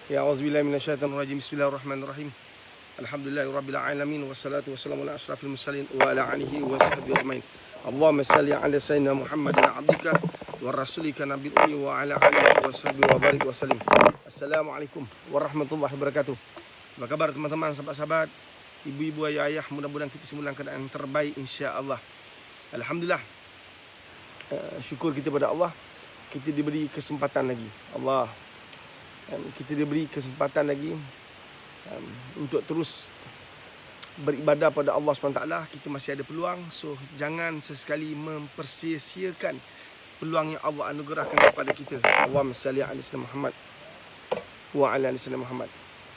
Ya, auzubillahi minasyaitonir rajim. Bismillahirrahmanirrahim. Alhamdulillahirabbil alamin wassalatu wassalamu ala asyrafil mursalin wa ala alihi wa sahbihi ajmain. Allahumma shalli ala sayyidina Muhammadin abdika wa rasulika nabiyil ummi wa ala alihi wa sahbihi wa barik wa sallim. Assalamualaikum warahmatullahi wabarakatuh. Apa kabar teman-teman, sahabat-sahabat, ibu-ibu, ayah-ayah, mudah-mudahan kita semua dalam keadaan terbaik insya-Allah. Alhamdulillah. Syukur kita pada Allah, kita diberi kesempatan lagi. Kita diberi kesempatan lagi untuk terus beribadah pada Allah SWT. Kita masih ada peluang, so jangan sesekali mempersia-siakan peluang yang Allah anugerahkan kepada kita. Allahumma salli ala sayyidina Muhammad wa ala ali sayyidina Muhammad.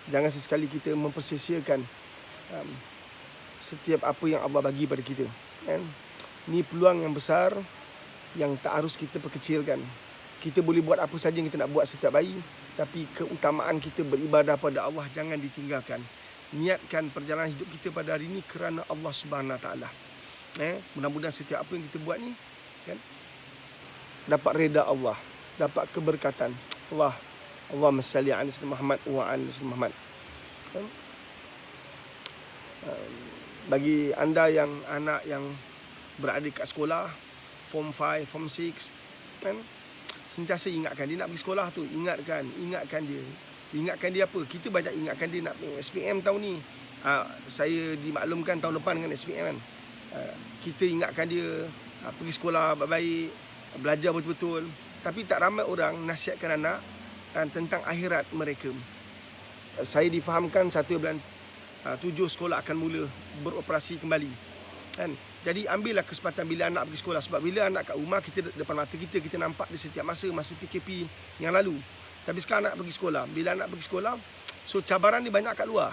Jangan sesekali kita mempersia-siakan setiap apa yang Allah bagi pada kita. Ini peluang yang besar yang tak harus kita perkecilkan. Kita boleh buat apa saja yang kita nak buat setiap hari, tapi keutamaan kita beribadah pada Allah jangan ditinggalkan. Niatkan perjalanan hidup kita pada hari ini kerana Allah Subhanahu Wa Taala. Mudah-mudahan setiap apa yang kita buat ni dapat reda Allah, dapat keberkatan Allah. Allahumma salli ala sayyidina Muhammad wa ala sayyidina Muhammad. Bagi anda yang anak yang berada kat sekolah, Form 5, Form 6, sentiasa ingatkan dia nak pergi sekolah tu. Ingatkan dia. Ingatkan dia apa? Kita banyak ingatkan dia nak pergi SPM tahun ni. Saya dimaklumkan tahun depan dengan SPM kan. Kita ingatkan dia pergi sekolah baik-baik, belajar betul-betul. Tapi tak ramai orang nasihatkan anak tentang akhirat mereka. Saya difahamkan 1 bulan 7 sekolah akan mula beroperasi kembali. Jadi ambillah kesempatan bila anak pergi sekolah. Sebab bila anak kat rumah, kita depan mata kita nampak dia setiap masa PKP yang lalu. Tapi sekarang anak pergi sekolah. Bila anak pergi sekolah, so cabaran dia banyak kat luar.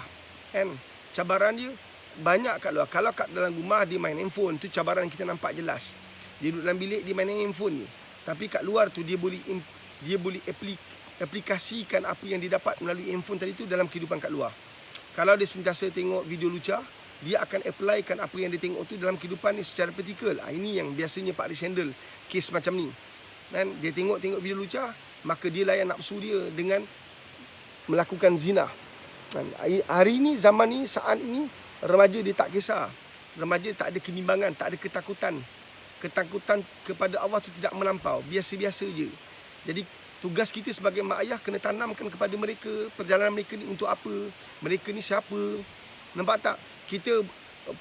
Cabaran dia banyak kat luar. Kalau kat dalam rumah dia main handphone, tu cabaran kita nampak jelas. Dia duduk dalam bilik, dia main handphone ni. Tapi kat luar tu dia boleh aplikasikan apa yang dia dapat melalui handphone tadi tu dalam kehidupan kat luar. Kalau dia sentiasa tengok video lucah, dia akan applykan apa yang dia tengok tu dalam kehidupan ni secara praktikal. Ini yang biasanya Pak Riz handle kes macam ni. Dan dia tengok video lucah, maka dia layan nafsu dia dengan melakukan zina. Hari ini, zaman ni, saat ini, remaja dia tak kisah. Remaja tak ada kebimbangan, tak ada ketakutan. Ketakutan kepada Allah tu tidak melampau, biasa-biasa je. Jadi tugas kita sebagai mak ayah kena tanamkan kepada mereka perjalanan mereka ni untuk apa, mereka ni siapa. Nampak tak? Kita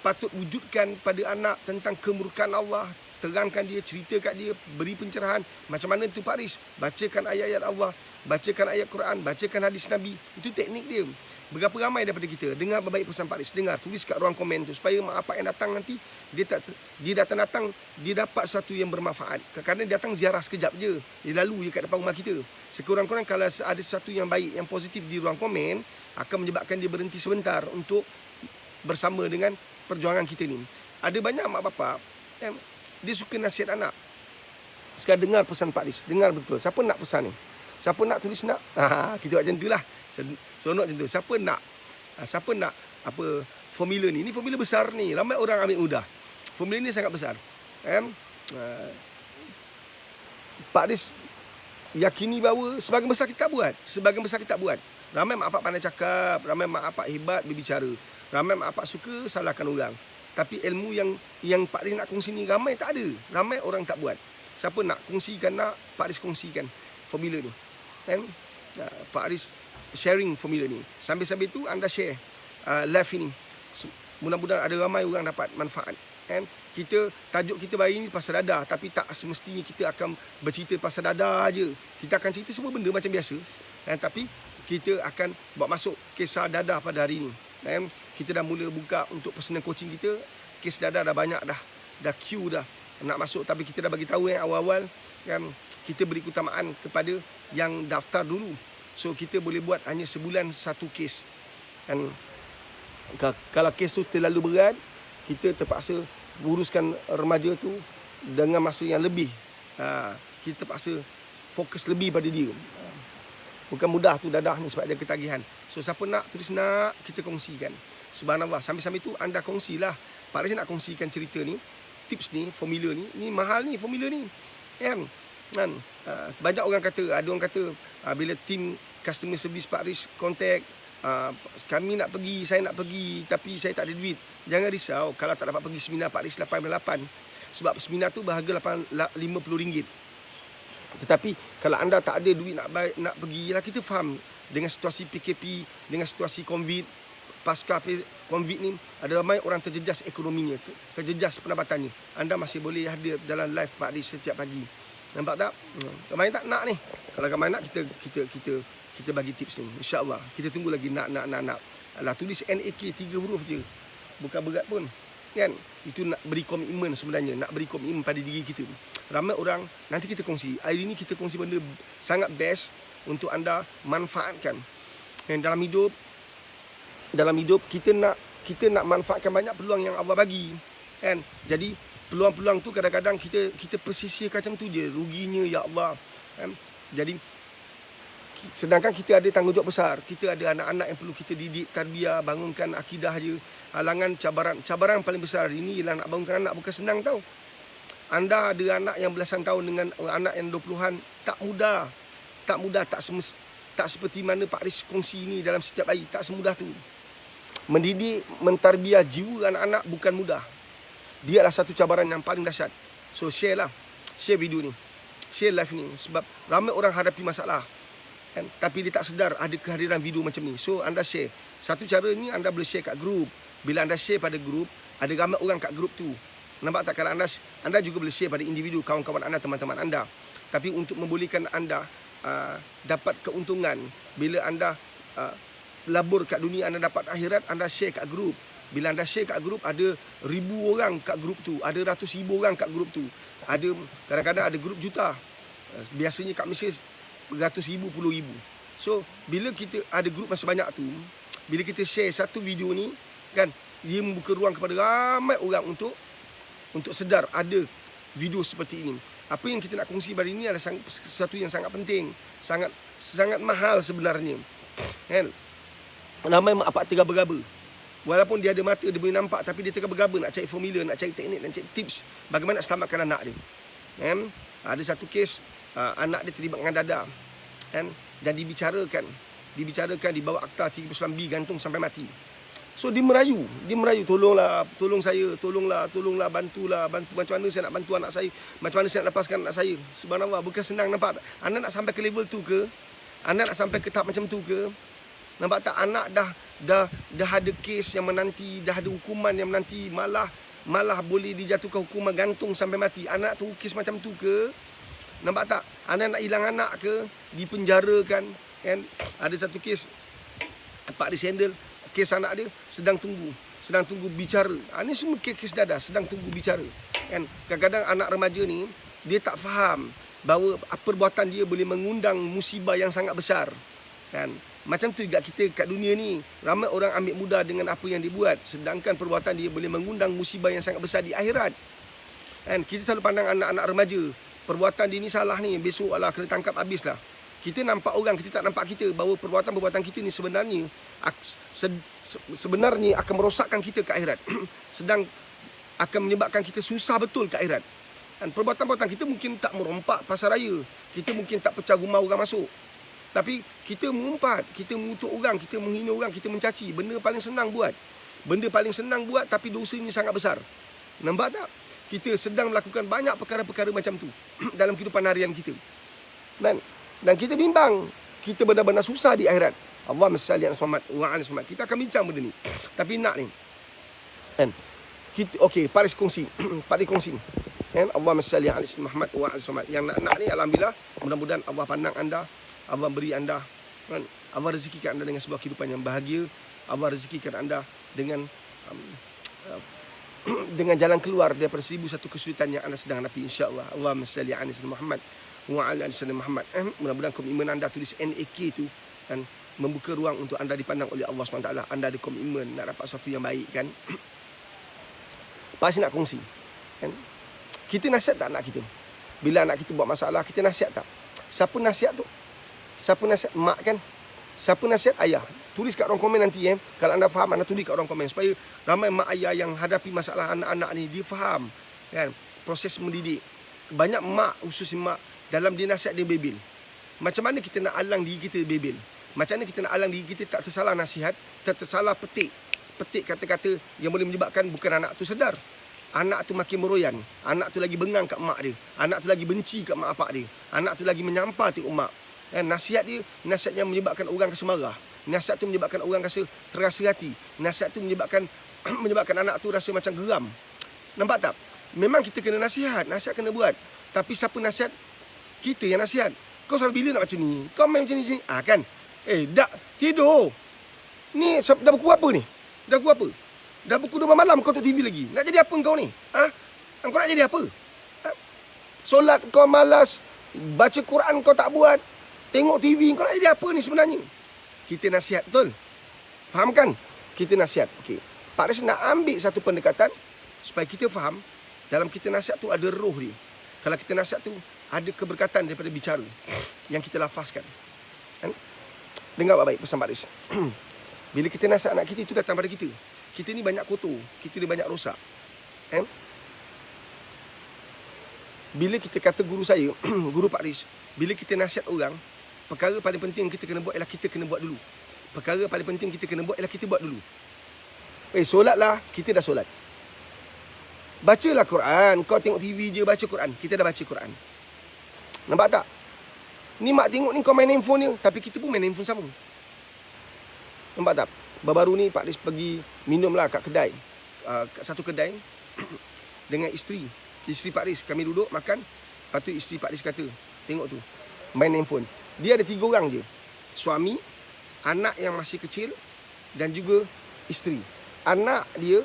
patut wujudkan pada anak tentang kemurkaan Allah. Terangkan dia, cerita kat dia, beri pencerahan. Macam mana tu Pak Riz? Bacakan ayat-ayat Allah, bacakan ayat Quran, bacakan hadis Nabi. Itu teknik dia. Berapa ramai daripada kita dengar baik pesan Pak Riz? Dengar, tulis kat ruang komen tu. Supaya mak bapak yang datang nanti, dia datang-datang, dia dapat sesuatu yang bermanfaat. Kadang-kadang dia datang ziarah sekejap je, dia lalu je kat depan rumah kita. Sekurang-kurang kalau ada sesuatu yang baik, yang positif di ruang komen, akan menyebabkan dia berhenti sebentar untuk bersama dengan perjuangan kita ni. Ada banyak mak bapak dia suka nasihat anak. Sekarang dengar pesan Pak Riz, dengar betul. Siapa nak pesan ni? Siapa nak tulis nak? Kita buat macam tu lah. Seronok macam tu. Siapa nak apa formula ni? Ni formula besar ni. Ramai orang ambil mudah. Formula ni sangat besar. Pak Riz yakini bahawa sebagian besar kita tak buat. Sebagian besar kita tak buat. Ramai mak bapak pandai cakap, ramai mak bapak hebat berbicara. Ramai mak bapak suka salahkan orang. Tapi ilmu yang Pak Riz nak kongsi ni ramai tak ada. Ramai orang tak buat. Siapa nak kongsikan, Pak Riz kongsikan formula ni. Pak Riz sharing formula ni. Sambil-sambil tu anda share live ini. Mudah-mudahan ada ramai orang dapat manfaat. Tajuk kita hari ni pasal dadah, tapi tak semestinya kita akan bercerita pasal dadah aja. Kita akan cerita semua benda macam biasa. Tapi kita akan bawa masuk kisah dadah pada hari ini. Kita dah mula buka untuk pesanan coaching kita. Kes dadah dah banyak dah queue dah nak masuk. Tapi kita dah bagi tahu awal-awal kita beri keutamaan kepada yang daftar dulu. So kita boleh buat hanya sebulan satu kes. Kalau kes tu terlalu berat, kita terpaksa uruskan remaja tu dengan masa yang lebih. Kita terpaksa fokus lebih pada dia. Bukan mudah tu dadah ni sebab ada ketagihan. So siapa nak tulis nak, kita kongsikan. Subhanallah, sambil-sambil tu anda kongsilah. Pak Riz nak kongsikan cerita ni, tips ni, formula ni. Ni mahal ni formula ni. Kan? Banyak orang kata, ada orang kata bila tim customer service Pak Riz contact, kami nak pergi, saya nak pergi tapi saya tak ada duit. Jangan risau kalau tak dapat pergi seminar Pak Riz 898. Sebab seminar tu berharga RM50. Tetapi kalau anda tak ada duit nak pergi, lah kita faham dengan situasi PKP, dengan situasi COVID, pasca COVID ni, ada ramai orang terjejas ekonominya, terjejas pendapatannya. Anda masih boleh hadir dalam live Pak Riz setiap pagi. Nampak tak? Ramai tak nak ni. Kalau ramai nak, kita bagi tips ni. InsyaAllah. Kita tunggu lagi nak. Alah, tulis NAK 3 huruf je. Bukan berat pun. Kan? Itu nak beri komitmen sebenarnya. Nak beri komitmen pada diri kita. Ramai orang, nanti kita kongsi. Hari ni kita kongsi benda sangat best untuk anda manfaatkan. Dan dalam hidup kita nak manfaatkan banyak peluang yang Allah bagi. Kan? Jadi peluang-peluang tu kadang-kadang kita persisirkan macam tu je. Ruginya ya Allah. Kan? Jadi sedangkan kita ada tanggungjawab besar. Kita ada anak-anak yang perlu kita didik, tarbiyah, bangunkan akidah dia. Halangan, cabaran paling besar hari ni ialah nak bangunkan anak bukan senang tau. Anda ada anak yang belasan tahun dengan anak yang 20-an, tak mudah. Tak seperti mana Pak Riz kongsi ni dalam setiap hari, tak semudah tu. Mendidik, mentarbiah jiwa anak-anak bukan mudah. Dia adalah satu cabaran yang paling dahsyat. So share video ni, share live ni, sebab ramai orang hadapi masalah kan? Tapi dia tak sedar ada kehadiran video macam ni. So anda share. Satu cara ni anda boleh share kat grup. Bila anda share pada grup, ada ramai orang kat grup tu. Nampak tak? Kalau anda juga boleh share pada individu, kawan-kawan anda, teman-teman anda. Tapi untuk membolehkan anda dapat keuntungan, bila anda labur kat dunia, anda dapat akhirat, anda share kat grup. Bila anda share kat grup, ada ribu orang kat grup tu, ada ratus ribu orang kat grup tu. Ada kadang-kadang ada grup juta. Biasanya kat Malaysia ratus ribu, puluh ribu. So bila kita ada grup masih banyak tu, bila kita share satu video ni kan, dia membuka ruang kepada ramai orang untuk sedar ada video seperti ini. Apa yang kita nak kongsi hari ini adalah sesuatu yang sangat penting, sangat mahal sebenarnya. Kan? Ramai mak bapak tergaba-gaba. Walaupun dia ada mata, dia boleh nampak, tapi dia tergaba-gaba nak cari formula, nak cari teknik, nak cari tips bagaimana nak selamatkan anak dia. Kan? Ada satu kes anak dia terlibat dengan dadah. Kan? Dan dibicarakan, dibawa akta 39B, gantung sampai mati. So dia merayu, tolong saya, tolonglah, bantu macam mana saya nak bantu anak saya, macam mana saya nak lepaskan anak saya. Subhanallah, bukan senang, nampak tak? Anak nak sampai ke level tu ke? Anak nak sampai ke tahap macam tu ke? Nampak tak? Anak dah ada kes yang menanti, dah ada hukuman yang menanti, malah boleh dijatuhkan hukuman gantung sampai mati. Anak tu kes macam tu ke? Nampak tak? Anak nak hilang anak ke? Dipenjarakan. Kan? Ada satu kes Pak Riz handle, kes anak dia sedang tunggu bicara. Ini semua kes dadah, sedang tunggu bicara. Kan? Kadang-kadang anak remaja ni, dia tak faham bahawa perbuatan dia boleh mengundang musibah yang sangat besar. Kan? Macam tu juga kita kat dunia ni, ramai orang ambil mudah dengan apa yang dia buat, sedangkan perbuatan dia boleh mengundang musibah yang sangat besar di akhirat. Kan? Kita selalu pandang anak-anak remaja, perbuatan dia ni salah ni, besok Allah kena tangkap habislah. Kita nampak orang, kita tak nampak kita, bahawa perbuatan kita ni sebenarnya akan merosakkan kita ke akhirat. Sedang akan menyebabkan kita susah betul ke akhirat. Dan perbuatan-perbuatan kita mungkin tak merompak pasar raya, kita mungkin tak pecah rumah orang masuk, tapi kita mengumpat, kita mengutuk orang, kita menghina orang, kita mencaci. Benda paling senang buat, tapi dosanya sangat besar. Nampak tak? Kita sedang melakukan banyak perkara-perkara macam tu dalam kehidupan harian kita. Dan kita bimbang, kita benar-benar susah di akhirat. Allahumma salli ala Muhammad wa ala Muhammad. Kita akan bincang benda ni. Tapi nak ni. Kan? Kita okey, Pak Riz kongsi. Kan? Allahumma salli ala Muhammad wa ala Muhammad. Yang nak ni alhamdulillah, mudah-mudahan Allah pandang anda, Allah beri anda, kan? Allah rezekikan anda dengan sebuah kehidupan yang bahagia. Allah rezekikan anda dengan jalan keluar daripada 1001 kesulitan yang anda sedang hadapi, insya-Allah. Allahumma salli ala Muhammad wa ala Muhammad. Mudah-mudahan komitmen anda tulis NAK tu kan, membuka ruang untuk anda dipandang oleh Allah SWT. Anda ada komitmen nak dapat sesuatu yang baik kan. Pasti nak kongsi kan? Kita nasihat tak anak kita? Bila anak kita buat masalah, kita nasihat tak? Siapa nasihat tu? Siapa nasihat? Mak kan? Siapa nasihat? Ayah. Tulis kat ruang komen nanti Kalau anda faham, anda tulis kat ruang komen, supaya ramai mak ayah yang hadapi masalah anak-anak ni, dia faham kan proses mendidik. Banyak mak, khususnya mak, dalam dia nasihat dia bebel. Macam mana kita nak alang diri kita bebel? Macam mana kita nak alang diri kita tak tersalah nasihat, tak tersalah petik kata-kata yang boleh menyebabkan bukan anak tu sedar. Anak tu makin meroyan, anak tu lagi bengang kat mak dia, anak tu lagi benci kat mak bapak dia, anak tu lagi menyampah ti mak. Nasihat yang menyebabkan orang rasa marah. Nasihat tu menyebabkan orang rasa terasa hati. Nasihat tu menyebabkan anak tu rasa macam geram. Nampak tak? Memang kita kena nasihat kena buat. Tapi siapa nasihat? Kita yang nasihat. Kau sampai bila nak macam ni? Kau main macam ni kan? Dah tidur. Ni dah pukul apa ni? Dah pukul apa? Dah pukul 2 malam kau tengok TV lagi. Nak jadi apa kau ni? Kau nak jadi apa? Solat kau malas, baca Quran kau tak buat, tengok TV kau nak jadi apa ni sebenarnya? Kita nasihat, betul? Faham kan? Kita nasihat. Okey. Pak Riz nak ambil satu pendekatan supaya kita faham dalam kita nasihat tu ada roh dia. Kalau kita nasihat tu ada keberkatan daripada bicara yang kita lafazkan. Kan? Dengar baik-baik pesan Pak Riz. Bila kita nasihat anak kita, itu datang pada kita. Kita ni banyak kotor, kita ni banyak rosak. Bila kita kata guru saya, guru Pak Riz, bila kita nasihat orang, perkara paling penting kita kena buat ialah kita kena buat dulu. Perkara paling penting kita kena buat ialah kita buat dulu. Solatlah, kita dah solat. Bacalah Quran, kau tengok TV je baca Quran, kita dah baca Quran. Nampak tak? Ni mak tengok ni kau main handphone ni, tapi kita pun main handphone sama. Nampak tak? Baru-baru ni Pak Riz pergi minumlah kat kedai. Kat satu kedai dengan isteri Pak Riz. Kami duduk makan. Lepas tu isteri Pak Riz kata, tengok tu, main handphone. Dia ada 3 orang je. Suami, anak yang masih kecil dan juga isteri. Anak dia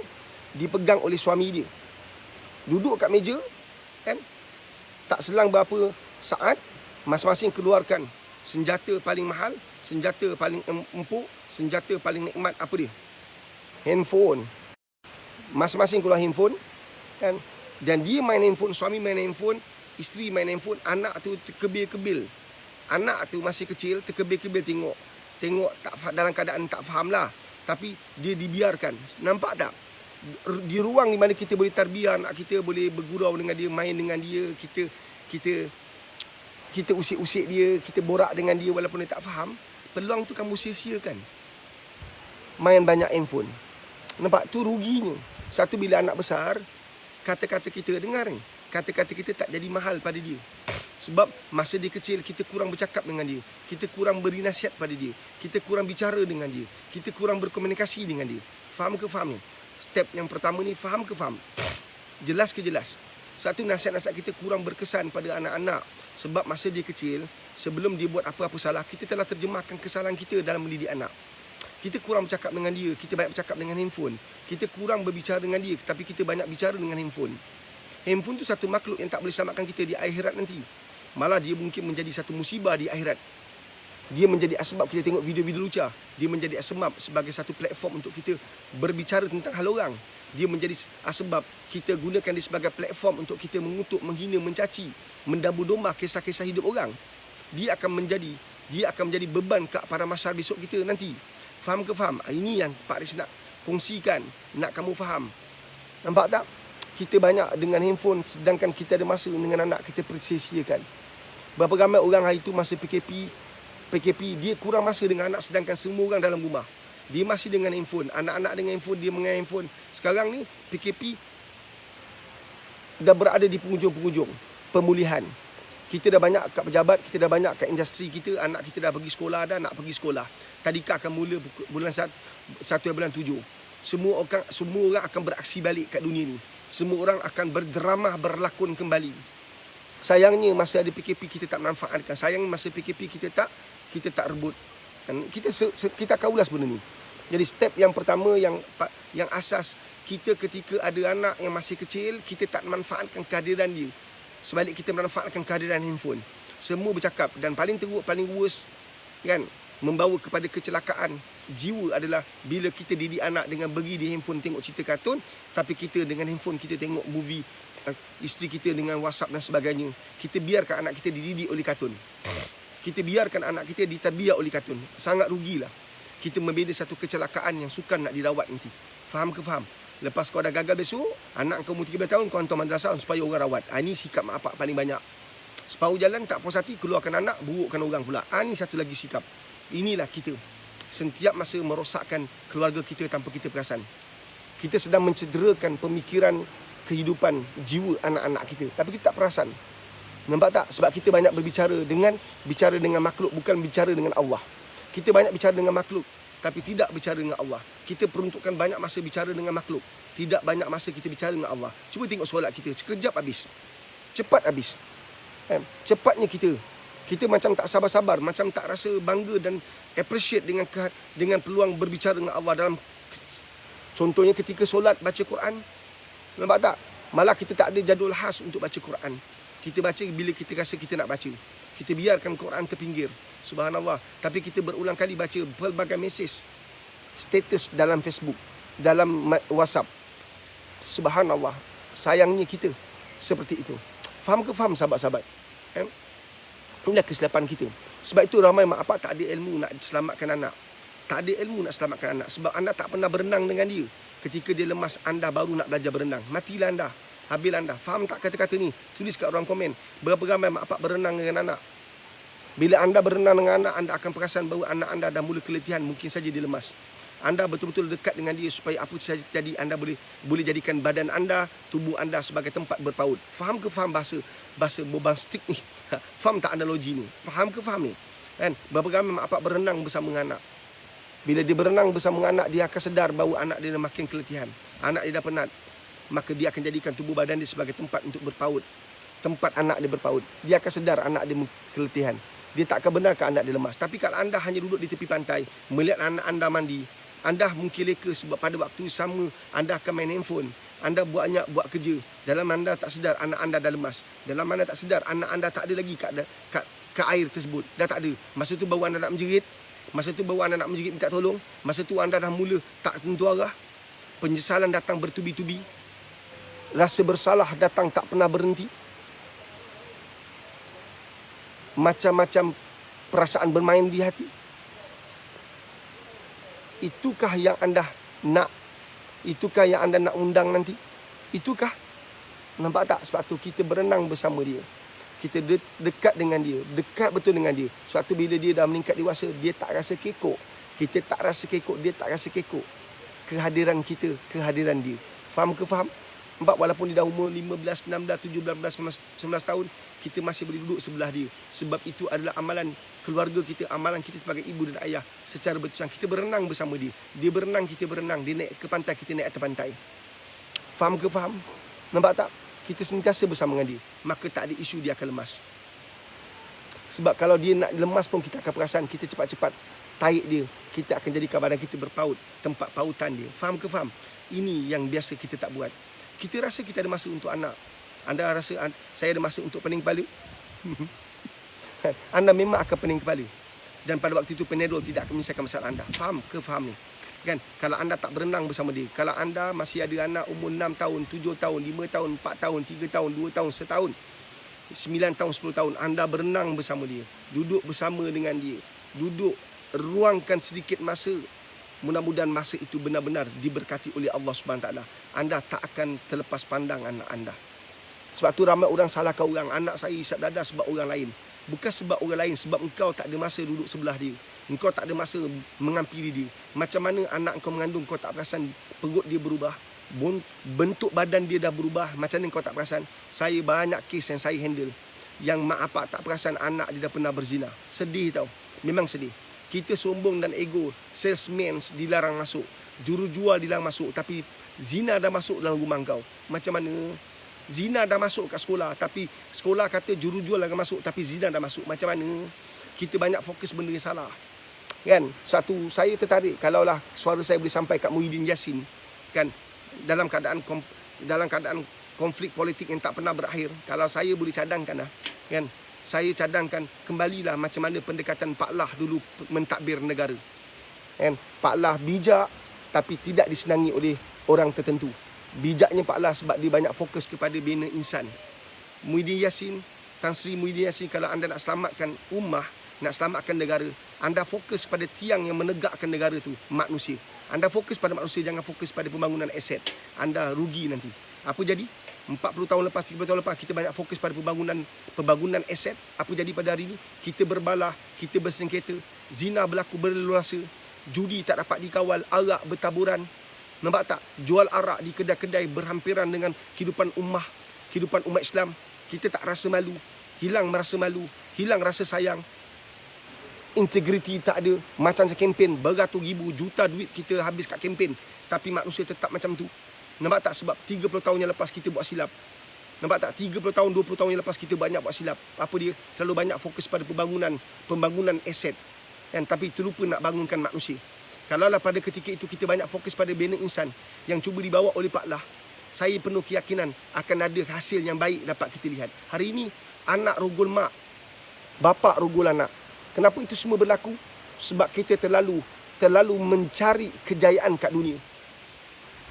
dipegang oleh suami dia. Duduk kat meja, kan? Tak selang berapa saat, masing-masing keluarkan senjata paling mahal, senjata paling empuk, senjata paling nikmat. Apa dia? Handphone. Masing-masing keluar handphone, kan? Dan dia main handphone, suami main handphone, isteri main handphone, anak tu terkebil-kebil. Anak tu masih kecil, terkebil-kebil tengok tak dalam keadaan tak faham lah. Tapi dia dibiarkan. Nampak tak? Di ruang di mana kita boleh tarbiyah anak kita, boleh bergurau dengan dia, main dengan dia, kita usik-usik dia, kita borak dengan dia walaupun dia tak faham, peluang tu kamu sia-siakan. Main banyak handphone. Nampak? Tu ruginya. Satu, bila anak besar, kata-kata kita dengar ni, kata-kata kita tak jadi mahal pada dia. Sebab masa dia kecil, kita kurang bercakap dengan dia, kita kurang beri nasihat pada dia, kita kurang bicara dengan dia, kita kurang berkomunikasi dengan dia. Faham ke faham ni? Step yang pertama ni, faham ke faham? Jelas ke jelas? Satu, nasihat-nasihat kita kurang berkesan pada anak-anak. Sebab masa dia kecil, sebelum dia buat apa-apa salah, kita telah terjemahkan kesalahan kita dalam mendidik anak. Kita kurang bercakap dengan dia, kita banyak bercakap dengan handphone. Kita kurang berbicara dengan dia, tapi kita banyak bicara dengan handphone. Handphone tu satu makhluk yang tak boleh selamatkan kita di akhirat nanti. Malah dia mungkin menjadi satu musibah di akhirat. Dia menjadi asbab kita tengok video-video lucah. Dia menjadi asbab sebagai satu platform untuk kita berbicara tentang hal orang. Dia menjadi asbab kita gunakan dia sebagai platform untuk kita mengutuk, menghina, mencaci, mendabu domba kisah-kisah hidup orang. Dia akan menjadi beban kat para masyarakat besok kita nanti. Faham ke faham? Ini yang Pak Riz nak kongsikan, nak kamu faham. Nampak tak? Kita banyak dengan handphone sedangkan kita ada masa dengan anak kita persia-siakan. Berapa ramai orang hari itu masa PKP, dia kurang masa dengan anak sedangkan semua orang dalam rumah. Dia masih dengan handphone, anak-anak dengan handphone, dia dengan handphone. Sekarang ni PKP dah berada di penghujung-penghujung pemulihan. Kita dah banyak kat pejabat, kita dah banyak kat industri kita, anak kita dah pergi sekolah dah, nak pergi sekolah. Tadika akan mula bulan 1 bulan 7. Semua orang akan beraksi balik kat dunia ni. Semua orang akan berdrama, berlakon kembali. Sayangnya masa ada PKP kita tak manfaatkan. Sayangnya masa PKP kita tak rebut. Kita akan ulas benda ni. Jadi step yang pertama yang asas, kita ketika ada anak yang masih kecil, kita tak manfaatkan kehadiran dia. Sebalik kita manfaatkan kehadiran handphone. Semua bercakap dan paling teruk, paling worst kan, membawa kepada kecelakaan jiwa adalah bila kita didik anak dengan beri di handphone tengok cerita kartun, tapi kita dengan handphone kita tengok movie, isteri kita dengan WhatsApp dan sebagainya. Kita biarkan anak kita dididik oleh kartun. Kita biarkan anak kita ditarbiyah oleh kartun. Sangat rugilah. Kita membina satu kecelakaan yang sukar nak dirawat nanti. Faham ke faham? Lepas kau dah gagal besok, anak kau umur 13 tahun, kau hantar madrasah supaya orang rawat. Ini sikap mak bapak paling banyak. Separuh jalan tak puas hati, keluarkan anak, burukkan orang pula. Ini satu lagi sikap. Inilah kita. Setiap masa merosakkan keluarga kita tanpa kita perasan. Kita sedang mencederakan pemikiran kehidupan jiwa anak-anak kita. Tapi kita tak perasan. Nampak tak? Sebab kita banyak bicara dengan makhluk, bukan bicara dengan Allah. Kita banyak bicara dengan makhluk, tapi tidak bicara dengan Allah. Kita peruntukkan banyak masa bicara dengan makhluk, tidak banyak masa kita bicara dengan Allah. Cuba tengok solat kita, sekejap habis. Cepat habis. Cepatnya kita macam tak sabar-sabar, macam tak rasa bangga dan appreciate dengan peluang berbicara dengan Allah dalam, contohnya ketika solat baca Quran. Nampak tak? Malah kita tak ada jadual khas untuk baca Quran. Kita baca bila kita rasa kita nak baca. Kita biarkan Quran terpinggir. Subhanallah. Tapi kita berulang kali baca pelbagai mesej, status dalam Facebook, dalam WhatsApp. Subhanallah. Sayangnya kita seperti itu. Faham ke faham sahabat-sahabat? Inilah kesilapan kita. Sebab itu ramai mak bapak tak ada ilmu nak selamatkan anak. Tak ada ilmu nak selamatkan anak. Sebab anda tak pernah berenang dengan dia. Ketika dia lemas, anda baru nak belajar berenang. Matilah anda. Habis anda. Faham tak kata-kata ni? Tulis kat ruang komen. Berapa ramai mak bapak berenang dengan anak. Bila anda berenang dengan anak, anda akan perasan bahawa anak anda dah mula keletihan. Mungkin saja dia lemas. Anda betul-betul dekat dengan dia supaya apa saja jadi, anda boleh jadikan badan anda, tubuh anda sebagai tempat berpaut. Faham ke faham bahasa bombastik ni? Faham tak analogi ni? Faham ke faham ni? Kan? Berapa ramai mak bapak berenang bersama dengan anak. Bila dia berenang bersama dengan anak, dia akan sedar bahawa anak dia dah makin keletihan. Anak dia dah penat. Maka dia akan jadikan tubuh badan dia sebagai tempat untuk berpaut. Tempat anak dia berpaut. Dia akan sedar anak dia keletihan. Dia tak akan benarkan anak dia lemas. Tapi kalau anda hanya duduk di tepi pantai, melihat anak anda mandi, anda mungkin leka sebab pada waktu sama anda akan main handphone. Anda buat kerja. Dalam anda tak sedar anak anda dah lemas. Dalam anda tak sedar anak anda tak ada lagi kat air tersebut. Dah tak ada. Masa tu baru anda nak menjerit. Masa tu baru anda nak menjerit minta tolong. Masa tu anda dah mula tak tentu arah. Penyesalan datang bertubi-tubi. Rasa bersalah datang tak pernah berhenti. Macam-macam perasaan bermain di hati. Itukah yang anda nak? Itukah yang anda nak undang nanti? Itukah? Nampak tak? Sebab tu kita berenang bersama dia. Kita dekat dengan dia. Dekat betul dengan dia. Sebab tu bila dia dah meningkat dewasa, dia tak rasa kekok. Kita tak rasa kekok, dia tak rasa kekok. Kehadiran kita, kehadiran dia. Faham ke faham? Nampak walaupun dia dah umur 15, 16, 17, 19 tahun, kita masih boleh duduk sebelah dia. Sebab itu adalah amalan keluarga kita, amalan kita sebagai ibu dan ayah. Secara berterusan, kita berenang bersama dia. Dia berenang, kita berenang. Dia naik ke pantai, kita naik atas pantai. Faham ke faham? Nampak tak? Kita sentiasa bersama dengan dia. Maka tak ada isu dia akan lemas. Sebab kalau dia nak lemas pun kita akan perasan. Kita cepat-cepat tarik dia. Kita akan jadikan badan kita berpaut. Tempat pautan dia. Faham ke faham? Ini yang biasa kita tak buat. Kita rasa kita ada masa untuk anak. Anda rasa saya ada masa untuk pening kepala? Anda memang akan pening kepala. Dan pada waktu itu Panadol tidak akan menyelesaikan masalah anda. Faham ke faham ni? Kan? Kalau anda tak berenang bersama dia. Kalau anda masih ada anak umur 6 tahun, 7 tahun, 5 tahun, 4 tahun, 3 tahun, 2 tahun, setahun, 9 tahun, 10 tahun, anda berenang bersama dia. Duduk bersama dengan dia. Duduk, ruangkan sedikit masa. Mudah-mudahan masa itu benar-benar diberkati oleh Allah SWT. Anda tak akan terlepas pandang anak anda. Sebab tu ramai orang salahkan orang. Anak saya isap dada sebab orang lain. Bukan sebab orang lain. Sebab engkau tak ada masa duduk sebelah dia. Engkau tak ada masa mengampiri dia. Macam mana anak engkau mengandung, kau tak perasan perut dia berubah. Bentuk badan dia dah berubah. Macam mana kau tak perasan? Saya banyak kes yang saya handle. Yang mak apak tak perasan anak dia dah pernah berzina. Sedih tau. Memang sedih. Kita sombong dan ego. Salesman dilarang masuk. Juru jual dilarang masuk. Tapi zina dah masuk dalam rumah kau. Macam mana? Zina dah masuk kat sekolah. Tapi sekolah kata juru jual akan masuk. Tapi zina dah masuk. Macam mana? Kita banyak fokus benda yang salah. Kan? Satu, saya tertarik. Kalaulah suara saya boleh sampai kat Muhyiddin Yassin. Kan? Dalam keadaan konflik politik yang tak pernah berakhir. Kalau saya boleh cadangkan lah. Kan? Saya cadangkan kembalilah macam mana pendekatan Pak Lah dulu mentadbir negara. Kan? Pak Lah bijak tapi tidak disenangi oleh orang tertentu. Bijaknya Pak Lah sebab dia banyak fokus kepada bina insan. Muhyiddin Yassin, Tan Sri Muhyiddin Yassin, kalau anda nak selamatkan ummah, nak selamatkan negara, anda fokus pada tiang yang menegakkan negara tu, manusia. Anda fokus pada manusia, jangan fokus pada pembangunan aset. Anda rugi nanti. Apa jadi? 40 tahun lepas, 30 tahun lepas, kita banyak fokus pada pembangunan aset. Apa jadi pada hari ini? Kita berbalah, kita bersengketa, zina berlaku berleluasa, judi tak dapat dikawal, arak bertaburan. Nampak tak? Jual arak di kedai-kedai berhampiran dengan kehidupan umat Islam. Kita tak rasa malu, hilang rasa malu, hilang rasa sayang. Integriti tak ada. Macam kempen, beratus ribu juta duit kita habis kat kempen, tapi manusia tetap macam tu. Nampak tak? Sebab 30 tahun yang lepas kita buat silap. Nampak tak? 30 tahun, 20 tahun yang lepas kita banyak buat silap. Apa dia? Terlalu banyak fokus pada pembangunan aset. Kan? Tapi terlupa nak bangunkan manusia. Kalaulah pada ketika itu kita banyak fokus pada bina insan yang cuba dibawa oleh Pak Lah, saya penuh keyakinan akan ada hasil yang baik dapat kita lihat. Hari ini, anak rogol mak, bapa rogol anak. Kenapa itu semua berlaku? Sebab kita terlalu mencari kejayaan kat dunia.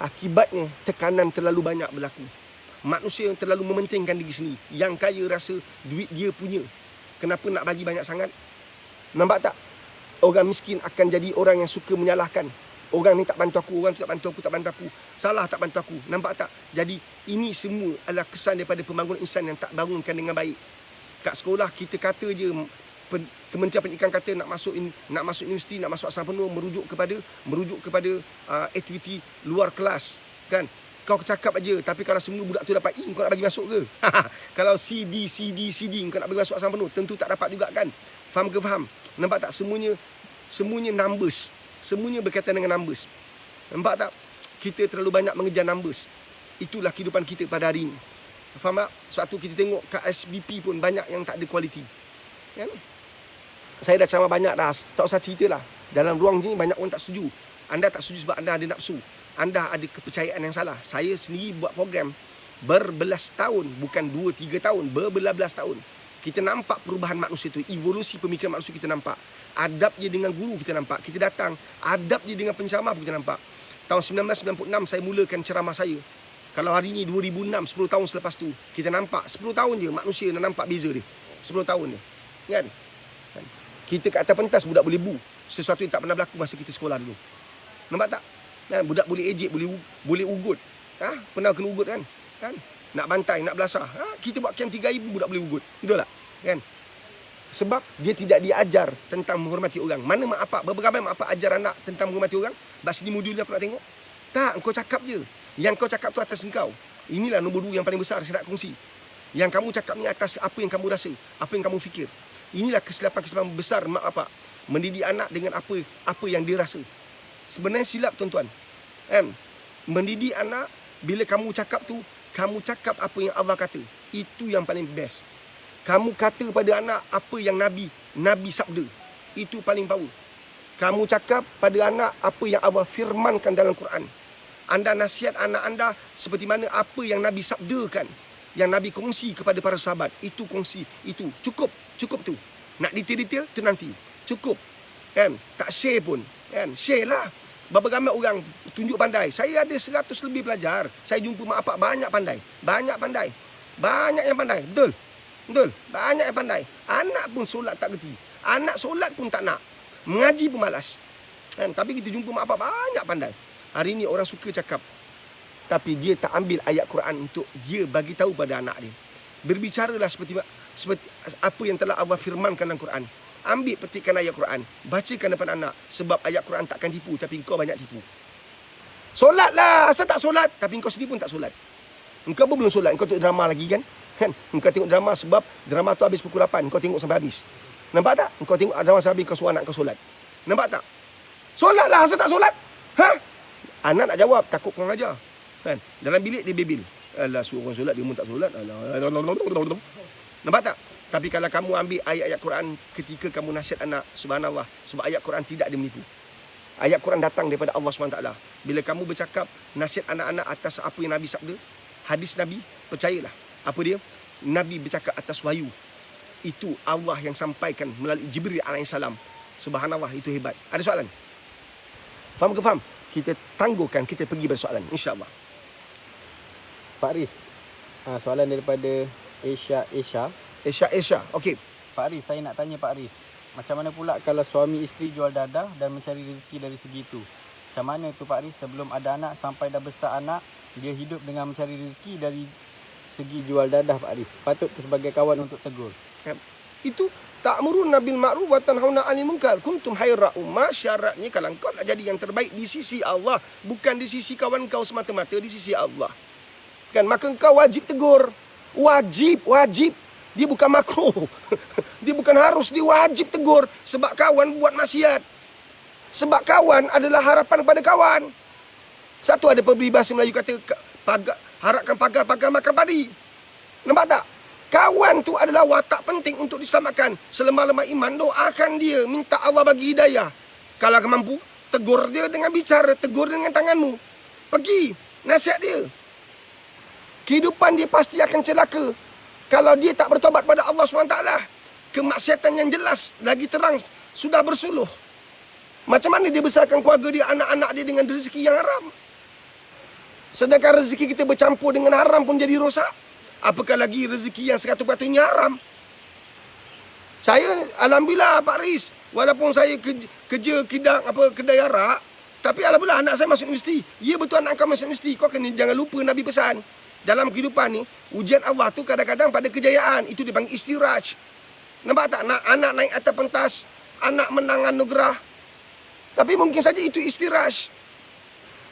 Akibatnya, tekanan terlalu banyak berlaku. Manusia yang terlalu mementingkan diri sendiri. Yang kaya rasa duit dia punya. Kenapa nak bagi banyak sangat? Nampak tak? Orang miskin akan jadi orang yang suka menyalahkan. Orang ni tak bantu aku, orang tu tak bantu aku, tak bantu aku. Salah tak bantu aku. Nampak tak? Jadi ini semua adalah kesan daripada pembangunan insan yang tak bangunkan dengan baik. Kat sekolah kita kata je, Kementerian Pendidikan kata nak masuk universiti, nak masuk asrama penuh, merujuk kepada aktiviti luar kelas, kan? Kau cakap aja, tapi kalau semua budak tu dapat E, kau nak bagi masuk ke? Kalau CD, kau nak bagi masuk asrama penuh, tentu tak dapat juga, kan? Faham ke faham? Nampak tak? Semuanya numbers. Semuanya berkaitan dengan numbers. Nampak tak? Kita terlalu banyak mengejar numbers. Itulah kehidupan kita pada hari ini. Faham tak? Sebab tu kita tengok kat SBP pun banyak yang tak ada kualiti, kan? Saya dah ceramah banyak dah, tak usah cerita lah. Dalam ruang ni banyak orang tak setuju. Anda tak setuju sebab anda ada nafsu. Anda ada kepercayaan yang salah. Saya sendiri buat program berbelas tahun, bukan 2-3 tahun, berbelas-belas tahun. Kita nampak perubahan manusia tu, evolusi pemikiran manusia kita nampak. Adab dia dengan guru kita nampak. Kita datang, adab dia dengan penceramah kita nampak. Tahun 1996 saya mulakan ceramah saya. Kalau hari ni 2006, 10 tahun selepas tu, kita nampak 10 tahun je manusia dah nampak beza dia. 10 tahun je. Kan? Kita kat atas pentas budak boleh bu. Sesuatu yang tak pernah berlaku masa kita sekolah dulu. Nampak tak? Kan? Budak boleh ejek, boleh ugut. Pernah kena ugut, kan? Nak bantai, nak belasah. Kita buat camp 3,000 budak boleh ugut. Betul tak? Kan? Sebab dia tidak diajar tentang menghormati orang. Mana mak bapak? Berapa ramai mak bapak ajar anak tentang menghormati orang? Bas sini modul ni aku nak tengok. Tak, kau cakap je. Yang kau cakap tu atas engkau. Inilah nombor 2 yang paling besar saya nak kongsi. Yang kamu cakap ni atas apa yang kamu rasa, apa yang kamu fikir. Inilah kesilapan besar mak bapak. Mendidik anak dengan apa yang dia rasa. Sebenarnya silap, tuan-tuan. Kan? Mendidik anak, bila kamu cakap tu, kamu cakap apa yang Allah kata. Itu yang paling best. Kamu kata pada anak apa yang Nabi sabda. Itu paling power. Kamu cakap pada anak apa yang Allah firmankan dalam Quran. Anda nasihat anak anda seperti mana apa yang Nabi sabdakan. Yang Nabi kongsi kepada para sahabat. Itu kongsi. Itu cukup tu. Nak detail-detail tu nanti. Cukup. Kan? Tak share pun. Kan? Share lah. Berapa ramai orang tunjuk pandai. Saya ada 100 lebih pelajar. Saya jumpa mak bapak banyak pandai. Banyak yang pandai. Betul. Banyak yang pandai. Anak pun solat tak kerti. Anak solat pun tak nak. Mengaji pun malas. Kan? Tapi kita jumpa mak bapak banyak pandai. Hari ni orang suka cakap. Tapi dia tak ambil ayat Quran untuk dia bagi tahu pada anak dia. Berbicaralah seperti apa yang telah Allah firmankan dalam Quran. Ambil petikan ayat Quran. Bacakan depan anak. Sebab ayat Quran takkan tipu. Tapi engkau banyak tipu. Solatlah. Asal tak solat. Tapi engkau sendiri pun tak solat. Engkau pun belum solat. Engkau tengok drama lagi, kan? Engkau tengok drama sebab drama tu habis pukul 8. Engkau tengok sampai habis. Nampak tak? Engkau tengok drama sampai habis. Kau suruh anak kau solat. Nampak tak? Solatlah. Asal tak solat. Anak nak jawab. Takut kau ajar. Kan? Dalam bilik dia bebil. Alah, suruh orang solat, dia pun tak solat. Alah. Nampak tak? Tapi kalau kamu ambil ayat-ayat Quran ketika kamu nasihat anak, subhanallah. Sebab ayat Quran tidak ada menipu. Ayat Quran datang daripada Allah SWT. Bila kamu bercakap nasihat anak-anak atas apa yang Nabi sabda, hadis Nabi, percayalah. Apa dia? Nabi bercakap atas wahyu. Itu Allah yang sampaikan melalui Jibril AS. Subhanallah, itu hebat. Ada soalan? Faham ke faham? Kita tangguhkan, kita pergi bersoalan, insya-Allah. Pak Riz, soalan daripada Asia. Okey. Pak Riz, saya nak tanya Pak Riz, macam mana pula kalau suami isteri jual dadah dan mencari rezeki dari segi itu? Macam mana tu Pak Riz, sebelum ada anak sampai dah besar anak, dia hidup dengan mencari rezeki dari segi jual dadah Pak Aris. Patut sebagai kawan untuk tegur. Itu ta'muruna bil ma'ruf wa tanhauna 'anil munkar kuntum khaira ummah. Syaratnya kalau kau nak jadi yang terbaik di sisi Allah, bukan di sisi kawan kau semata-mata, di sisi Allah. Kan, maka kau wajib tegur. Wajib. Dia bukan makruh. Dia bukan harus, dia wajib tegur sebab kawan buat maksiat. Sebab kawan adalah harapan kepada kawan. Satu ada peribahasa Melayu kata harapkan pagar makan padi. Nampak tak? Kawan tu adalah watak penting untuk diselamatkan. Selemah-lemah iman, doakan dia, minta Allah bagi hidayah. Kalau mampu, tegur dia dengan bicara, tegur dia dengan tanganmu. Pergi, nasihat dia. Kehidupan dia pasti akan celaka kalau dia tak bertobat pada Allah SWT. Kemaksiatan yang jelas, lagi terang, sudah bersuluh. Macam mana dia besarkan keluarga dia, anak-anak dia dengan rezeki yang haram? Sedangkan rezeki kita bercampur dengan haram pun jadi rosak. Apakah lagi rezeki yang sepatutnya haram? Saya, alhamdulillah Pak Riz, walaupun saya kerja kedai arak, tapi alhamdulillah anak saya masuk universiti. Ya betul, anak kau masuk universiti. Kau kena jangan lupa Nabi pesan. Dalam kehidupan ni, ujian Allah tu kadang-kadang pada kejayaan. Itu dipanggil istiraj. Nampak tak? Anak naik atas pentas, anak menang anugerah. Tapi mungkin saja itu istiraj.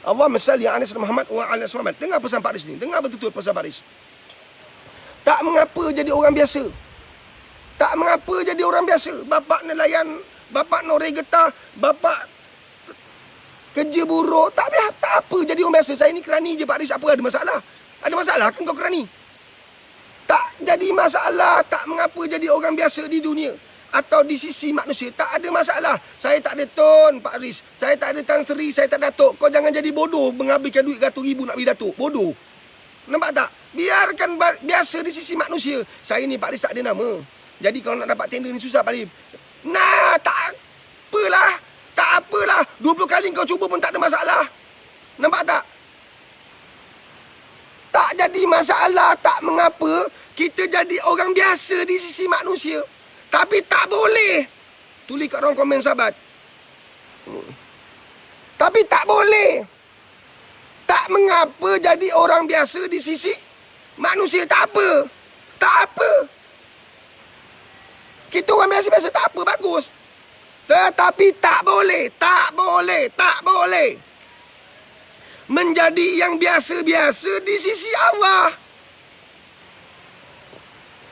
Allah misal ya Anas Muhammad wa ala Muhammad. Dengar pesan Pak Riz ni. Dengar betul-betul pesan Pak Riz. Tak mengapa jadi orang biasa. Tak mengapa jadi orang biasa. Bapak nelayan, bapak noreh getah, bapak kerja buruh. Tak apa jadi orang biasa. Saya ni kerani je Pak Riz. Apa ada masalah? Ada masalah kan kau kerani? Tak jadi masalah. Tak mengapa jadi orang biasa di dunia. Atau di sisi manusia. Tak ada masalah. Saya tak ada Tun Pak Riz. Saya tak ada Tan Sri. Saya tak Datuk. Kau jangan jadi bodoh menghabiskan duit ratus ribu nak beli Datuk. Bodoh. Nampak tak? Biarkan biasa di sisi manusia. Saya ni Pak Riz tak ada nama. Jadi kalau nak dapat tender ni susah Pak Riz. Nah, tak apalah. Tak apalah. 20 kali kau cuba pun tak ada masalah. Nampak tak? Tak jadi masalah. Tak mengapa kita jadi orang biasa di sisi manusia. Tapi tak boleh. Tulis kat ruang komen sahabat. Tapi tak boleh. Tak mengapa jadi orang biasa di sisi manusia. Tak apa. Tak apa. Kita orang biasa-biasa tak apa. Bagus. Tetapi tak boleh. Tak boleh. Tak boleh. Menjadi yang biasa-biasa di sisi Allah.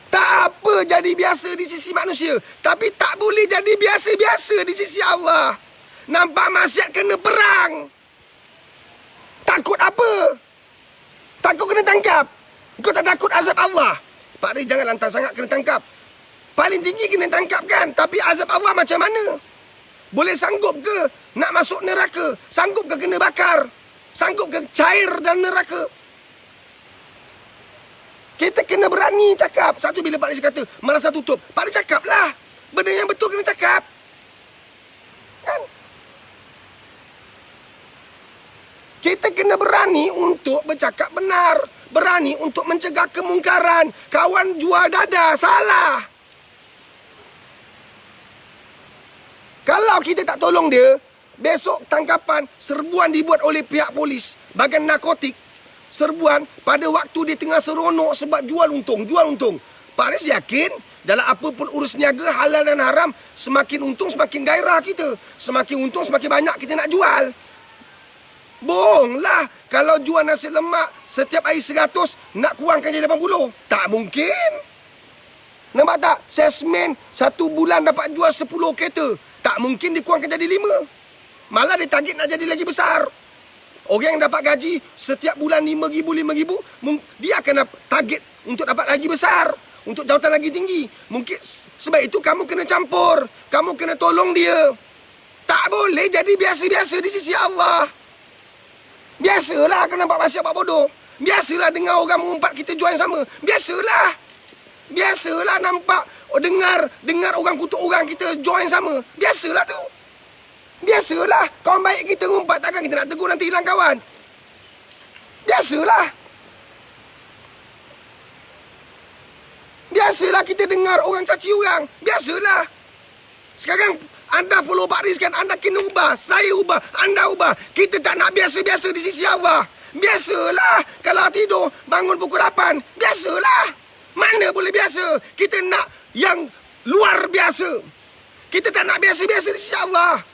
Tak apa jadi biasa di sisi manusia. Tapi tak boleh jadi biasa-biasa di sisi Allah. Nampak maksiat kena perang. Takut apa? Takut kena tangkap. Kau tak takut azab Allah? Pak Riz jangan lantar sangat kena tangkap. Paling tinggi kena tangkap kan. Tapi azab Allah macam mana? Boleh sanggup ke nak masuk neraka? Sanggup ke kena bakar? Sanggup ke cair dalam neraka? Kita kena berani cakap. Satu bila Pak Riz kata merasa tutup, Pak Riz cakaplah. Benda yang betul kena cakap. Kan? Kita kena berani untuk bercakap benar. Berani untuk mencegah kemungkaran. Kawan jual dada, salah. Kalau kita tak tolong dia, besok tangkapan, serbuan dibuat oleh pihak polis, bagian narkotik. Serbuan pada waktu dia tengah seronok sebab jual untung. Pak Riz yakin dalam apa pun urus niaga halal dan haram, semakin untung semakin gairah kita. Semakin untung semakin banyak kita nak jual. Bohonglah kalau jual nasi lemak setiap hari 100 nak kurangkan jadi 80. Tak mungkin. Nampak tak? Salesman 1 bulan dapat jual 10 kereta. Tak mungkin dikurangkan jadi 5. Malah dia target nak jadi lagi besar. Orang yang dapat gaji setiap bulan 5,000, dia akan target untuk dapat lagi besar, untuk jawatan lagi tinggi. Mungkin sebab itu kamu kena campur, kamu kena tolong dia. Tak boleh jadi biasa-biasa di sisi Allah. Biasalah kena nampak masyarakat bodoh. Biasalah dengar orang mengumpat kita jual yang sama. Biasalah. Biasalah nampak dengar orang kutuk orang kita jual yang sama. Biasalah tu. Biasalah, kawan baik kita ngumpat, takkan kita nak tegur nanti hilang kawan. Biasalah. Biasalah kita dengar orang caci orang. Biasalah. Sekarang anda follow Pak Riz kan, anda kena ubah. Saya ubah, anda ubah. Kita tak nak biasa-biasa di sisi Allah. Biasalah kalau tidur bangun pukul 8. Biasalah. Mana boleh biasa. Kita nak yang luar biasa. Kita tak nak biasa-biasa di sisi Allah.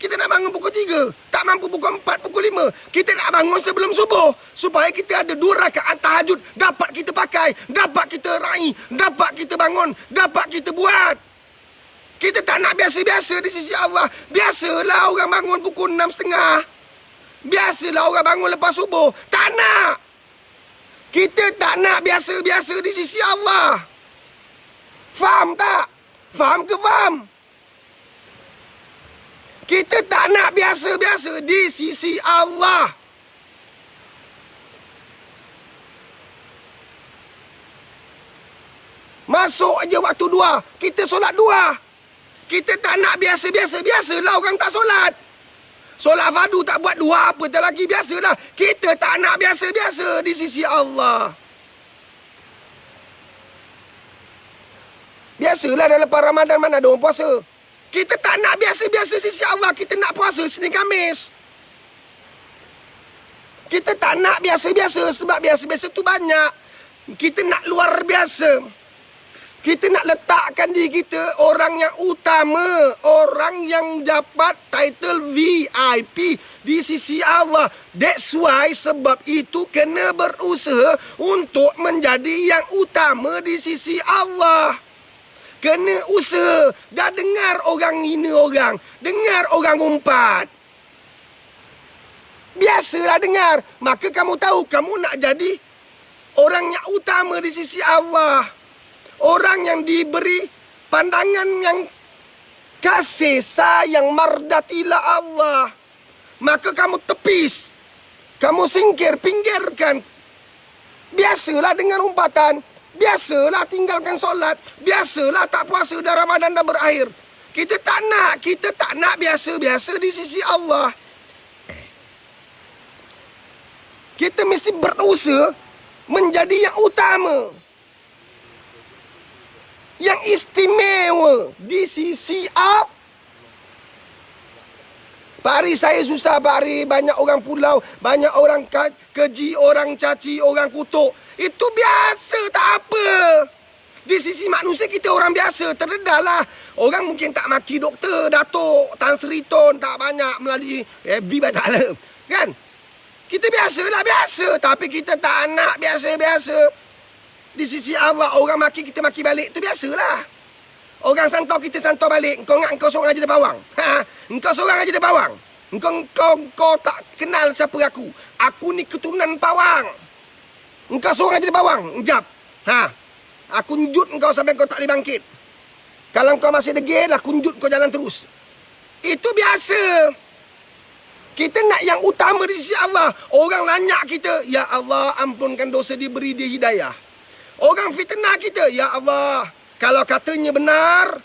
Kita nak bangun pukul 3. Tak mampu pukul 4, pukul 5. Kita nak bangun sebelum subuh. Supaya kita ada 2 rakaat tahajud. Dapat kita pakai. Dapat kita raih. Dapat kita bangun. Dapat kita buat. Kita tak nak biasa-biasa di sisi Allah. Biasalah orang bangun pukul 6.30. Biasalah orang bangun lepas subuh. Tak nak. Kita tak nak biasa-biasa di sisi Allah. Faham tak? Faham ke faham? Kita tak nak biasa-biasa di sisi Allah. Masuk aja waktu 2. Kita solat 2. Kita tak nak biasa-biasa. Biasalah orang tak solat. Solat fardu tak buat 2 apa tak lagi. Biasalah. Kita tak nak biasa-biasa di sisi Allah. Biasalah dalam lepas Ramadan mana ada orang puasa. Kita tak nak biasa-biasa di sisi Allah. Kita nak puasa Senin Khamis. Kita tak nak biasa-biasa sebab biasa-biasa tu banyak. Kita nak luar biasa. Kita nak letakkan diri kita orang yang utama. Orang yang dapat title VIP di sisi Allah. That's why sebab itu kena berusaha untuk menjadi yang utama di sisi Allah. Kena usaha. Dah dengar orang hina orang. Dengar orang umpat. Biasalah dengar. Maka kamu tahu kamu nak jadi orang yang utama di sisi Allah. Orang yang diberi pandangan yang kasih sayang mardatilah Allah. Maka kamu tepis. Kamu singkir, pinggirkan. Biasalah dengar umpatan. Biasalah tinggalkan solat. Biasalah tak puasa dah Ramadan dah berakhir. Kita tak nak biasa-biasa di sisi Allah. Kita mesti berusaha menjadi yang utama. Yang istimewa di sisi Allah. Pak Ari, saya susah Pak Ari. Banyak orang pulau, banyak orang keji, orang caci, orang kutuk. Itu biasa, tak apa. Di sisi manusia kita orang biasa, terdedahlah. Orang mungkin tak maki doktor, Datuk, Tan Sri Tun, tak banyak melalui FB banyak. Kan? Kita biasalah, biasa. Tapi kita tak nak biasa-biasa. Di sisi Allah, orang maki kita maki balik. Itu biasalah. Orang santau kita santau balik. Engkau ingat engkau seorang aja dia bawang. Engkau seorang aja dia bawang. Engkau tak kenal siapa aku. Aku ni keturunan pawang. Engkau seorang aja dia bawang. Enjap. Aku njut engkau sampai engkau tak boleh bangkit. Kalau engkau masih degil, aku njut kau jalan terus. Itu biasa. Kita nak yang utama di sisi Allah. Orang lanyak kita, ya Allah ampunkan dosa dia, beri dia hidayah. Orang fitnah kita, ya Allah, kalau katanya benar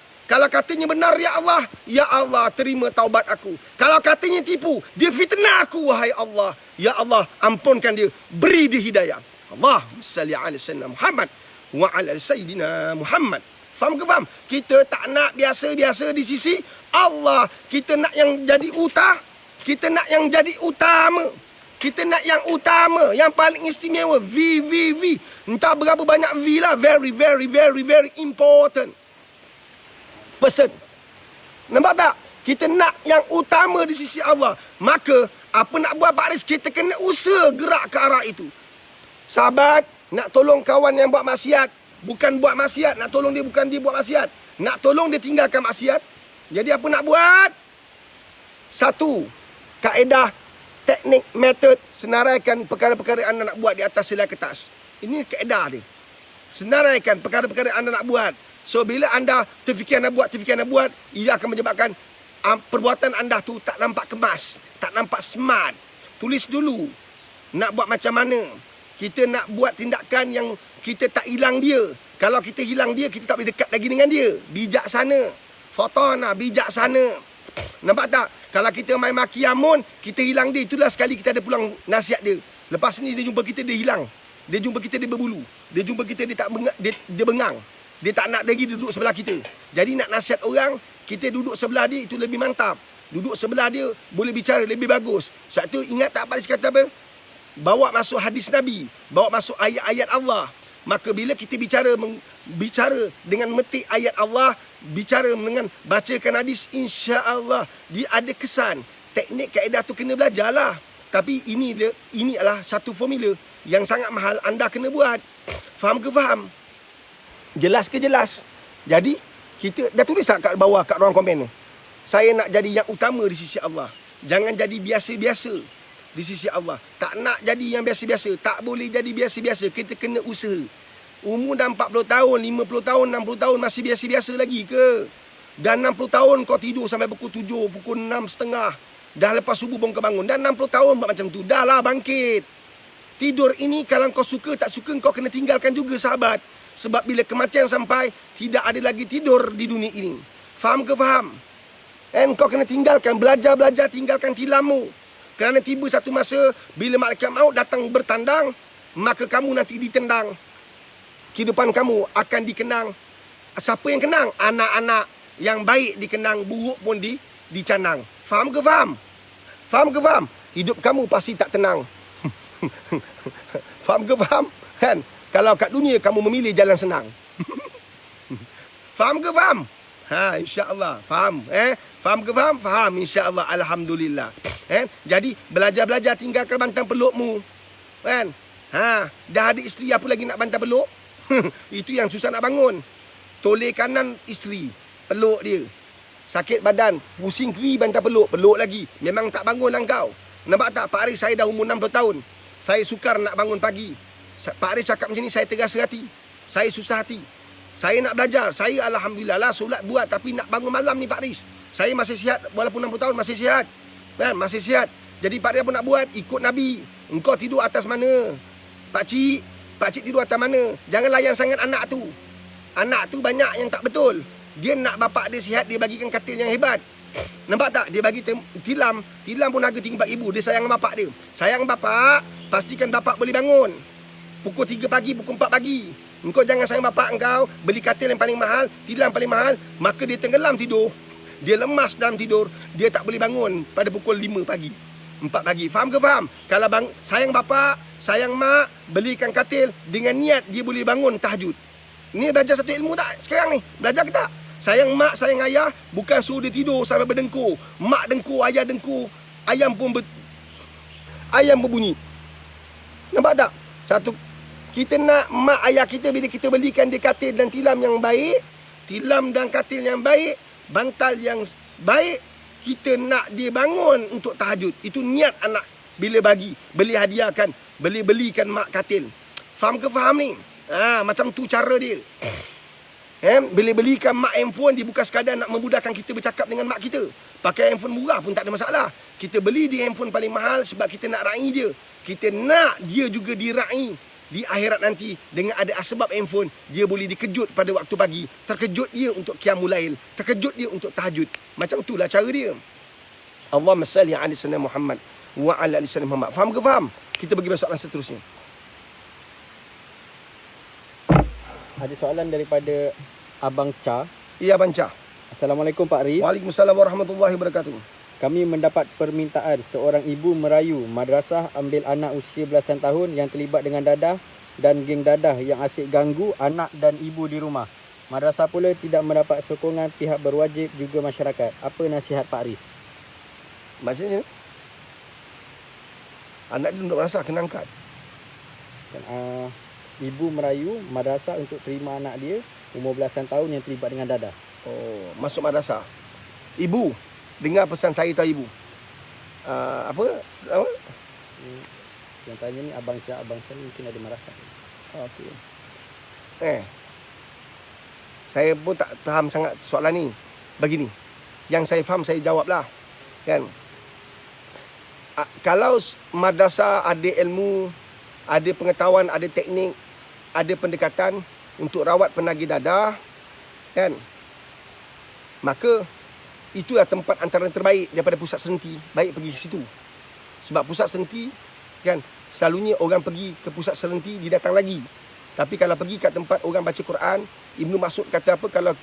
ya Allah terima taubat aku. Kalau katanya tipu, dia fitnah aku, wahai Allah, ya Allah ampunkan dia, beri dia hidayah. Allahumma salli ala sayyidina Muhammad wa ala sayyidina Muhammad. Faham ke faham? Kita tak nak biasa-biasa di sisi Allah. Kita nak yang jadi kita nak yang jadi utama. Kita nak yang utama, yang paling istimewa. V. Entah berapa banyak V lah. Very, very, very, very important person. Nampak tak? Kita nak yang utama di sisi Allah. Maka, apa nak buat Pak Riz? Kita kena usaha gerak ke arah itu. Sahabat, nak tolong kawan yang buat maksiat. Bukan buat maksiat. Nak tolong dia, bukan dia buat maksiat. Nak tolong dia tinggalkan maksiat. Jadi apa nak buat? 1. Kaedah, teknik, metod, senaraikan perkara-perkara anda nak buat di atas selai kertas. Ini kaedah dia. Senaraikan perkara-perkara anda nak buat. So, bila anda terfikir anda buat, ia akan menyebabkan perbuatan anda tu tak nampak kemas, tak nampak smart. Tulis dulu. Nak buat macam mana? Kita nak buat tindakan yang kita tak hilang dia. Kalau kita hilang dia, kita tak boleh dekat lagi dengan dia. Bijaksana. Fotona, bijaksana. Nampak tak? Kalau kita main maki Amun, kita hilang dia. Itulah sekali kita ada pulang nasihat dia. Lepas ni dia jumpa kita, dia hilang. Dia jumpa kita, dia berbulu. Dia jumpa kita, dia bengang. Dia tak nak lagi duduk sebelah kita. Jadi nak nasihat orang, kita duduk sebelah dia, itu lebih mantap. Duduk sebelah dia, boleh bicara lebih bagus. Sebab tu ingat tak Pak Riz kata apa? bawa masuk hadis Nabi, bawa masuk ayat-ayat Allah. Maka bila kita bicara dengan metik ayat Allah, bicara dengan bacakan hadis, insya-Allah dia ada kesan. Teknik kaedah tu kena belajarlah. Tapi ini adalah satu formula yang sangat mahal, anda kena buat. Faham ke faham? Jelas ke jelas? Jadi kita dah tulis tak kat bawah kat ruang komen ni. Saya nak jadi yang utama di sisi Allah. Jangan jadi biasa-biasa di sisi Allah. Tak nak jadi yang biasa-biasa. Tak boleh jadi biasa-biasa. Kita kena usaha. Umur dah 40 tahun, 50 tahun, 60 tahun masih biasa-biasa lagi ke? Dan 60 tahun kau tidur sampai pukul 7, pukul 6.30. Dah lepas subuh baru kau bangun. Dan 60 tahun buat macam tu. Dah lah bangkit. Tidur ini kalau kau suka tak suka kau kena tinggalkan juga sahabat. Sebab bila kematian sampai, tidak ada lagi tidur di dunia ini. Faham ke faham? And kau kena tinggalkan, belajar-belajar, tinggalkan tilammu. Kerana tiba satu masa, bila malaikat maut datang bertandang, maka kamu nanti ditendang. Kehidupan kamu akan dikenang. Siapa yang kenang? Anak-anak yang baik dikenang, buruk pun dicanang. Faham ke faham? Faham ke faham? Hidup kamu pasti tak tenang. Faham ke faham? Kan? Kalau kat dunia kamu memilih jalan senang. Faham ke faham? Ha, insya-Allah. Faham? Faham ke faham? Faham, insya-Allah. Alhamdulillah. Jadi belajar-belajar, tinggalkan bantal pelukmu. Kan? Ha, dah ada isteri apa lagi nak bantal peluk? Itu yang susah nak bangun. Toleh kanan isteri, peluk dia. Sakit badan, pusing kiri bantal peluk lagi. Memang tak bangunlah kau. Nampak tak Pak Aris, saya dah umur 60 tahun. Saya sukar nak bangun pagi. Pak Aris cakap macam ni, saya terasa hati. Saya susah hati. Saya nak belajar. Saya alhamdulillah lah solat buat, tapi nak bangun malam ni Pak Aris. Saya masih sihat, walaupun 60 tahun masih sihat. Kan? Masih sihat. Jadi Pak Aris apa nak buat? Ikut Nabi. Engkau tidur atas mana? Pak Cik tidur atas mana? Jangan layan sangat anak tu. Anak tu banyak yang tak betul. Dia nak bapak dia sihat, dia bagikan katil yang hebat. Nampak tak? Dia bagi tilam. Tilam pun harga RM4,000. Dia sayang bapak dia. Sayang bapak, pastikan bapak boleh bangun. Pukul 3 pagi, pukul 4 pagi. Engkau jangan sayang bapak engkau, beli katil yang paling mahal, tilam paling mahal, maka dia tenggelam tidur. Dia lemas dalam tidur, dia tak boleh bangun pada pukul 5 pagi, 4 pagi. Faham ke faham? Kalau sayang bapak, sayang mak, belikan katil dengan niat dia boleh bangun tahajud. Ni belajar satu ilmu tak sekarang ni? Belajar ke tak? Sayang mak, sayang ayah, bukan suruh dia tidur sampai berdengkur. Mak dengkur, ayah dengkur, ayam berbunyi. Nampak tak? Satu, kita nak mak ayah kita bila kita belikan dia katil dan tilam yang baik, tilam dan katil yang baik, bantal yang baik, kita nak dia bangun untuk tahajud. Itu niat anak bila beli hadiahkan, belikan mak katil. Faham ke faham ni? Macam tu cara dia. Bila belikan mak handphone, dia bukan sekadar nak memudahkan kita bercakap dengan mak kita. Pakai handphone murah pun tak ada masalah. Kita beli dia handphone paling mahal sebab kita nak raih dia. Kita nak dia juga diraih di akhirat nanti dengan ada asbab handphone. Dia boleh dikejut pada waktu pagi. Terkejut dia untuk qiyamul lail. Terkejut dia untuk tahajud. Macam itulah cara dia. Allahumma salli ala sayyidina Muhammad wa ala ali sayyidina Muhammad. Faham ke faham? Kita pergi soalan seterusnya. Ada soalan daripada Abang Cha. Ya, Abang Cha. Assalamualaikum Pak Riz. Waalaikumsalam warahmatullahi wabarakatuh. Kami mendapat permintaan seorang ibu merayu madrasah ambil anak usia belasan tahun yang terlibat dengan dadah dan geng dadah yang asyik ganggu anak dan ibu di rumah. Madrasah pula tidak mendapat sokongan pihak berwajib juga masyarakat. Apa nasihat Pak Riz? Maksudnya anak dia duduk madrasah kena angkat. Ibu merayu madrasah untuk terima anak dia umur belasan tahun yang terlibat dengan dadah. Oh, masuk madrasah. Ibu, dengar pesan saya tahu ibu. Apa? Yang tanya ni Abang Cha ni mungkin ada madrasah. Okey. Saya pun tak faham sangat soalan ni. Begini. Yang saya faham saya jawablah. Kan? Kalau madrasah ada ilmu, ada pengetahuan, ada teknik, ada pendekatan untuk rawat penagih dadah, kan? Maka itulah tempat antara yang terbaik daripada pusat senti. Baik pergi ke situ. Sebab pusat senti, kan, selalunya orang pergi ke pusat senti dia datang lagi. Tapi kalau pergi kat tempat orang baca Quran, Ibnu Mas'ud kata apa? Kalau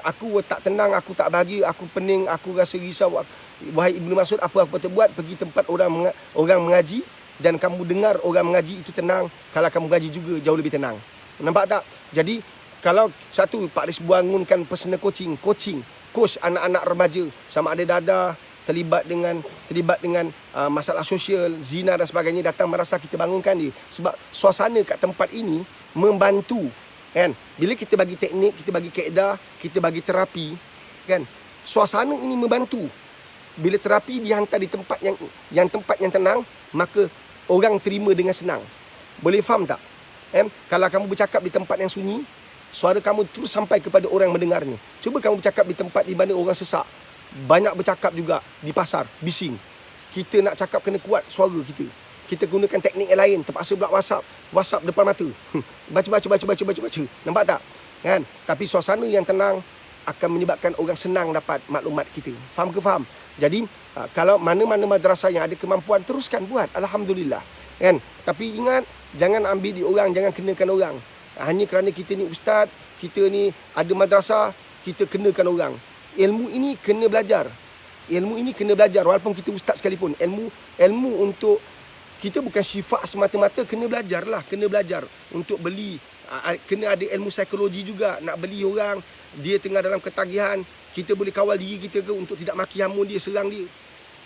aku tak tenang, aku tak bahagia, aku pening, aku rasa risau, wahai Ibnu Mas'ud, apa aku patut buat? Pergi tempat orang mengaji, dan kamu dengar orang mengaji itu tenang, kalau kamu mengaji juga jauh lebih tenang. Nampak tak? Jadi kalau satu Pak Riz bangunkan personal coach anak-anak remaja, sama ada dadah terlibat dengan masalah sosial, zina dan sebagainya, datang merasa kita bangunkan dia. Sebab suasana kat tempat ini membantu, kan? Bila kita bagi teknik, kita bagi kaedah, kita bagi terapi, kan? Suasana ini membantu. Bila terapi dihantar di tempat yang tenang, maka orang terima dengan senang. Boleh faham tak? Kalau kamu bercakap di tempat yang sunyi, suara kamu terus sampai kepada orang yang mendengarnya. Cuba kamu bercakap di tempat di mana orang sesak, banyak bercakap juga di pasar, bising. Kita nak cakap kena kuat suara kita. Kita gunakan teknik yang lain, terpaksa pula WhatsApp depan mata. Baca. Nampak tak? Kan? Tapi suasana yang tenang akan menyebabkan orang senang dapat maklumat kita. Faham ke faham? Jadi kalau mana-mana madrasah yang ada kemampuan, teruskan buat, alhamdulillah, kan? Tapi ingat, jangan ambil di orang, jangan kenakan orang. Hanya kerana kita ni ustaz, kita ni ada madrasah, kita kenakan orang. Ilmu ini kena belajar. Walaupun kita ustaz sekalipun. Ilmu untuk kita bukan syifa semata-mata, kena belajar untuk beli. Kena ada ilmu psikologi juga. Nak beli orang, dia tengah dalam ketagihan, kita boleh kawal diri kita ke untuk tidak maki hamun dia, serang dia.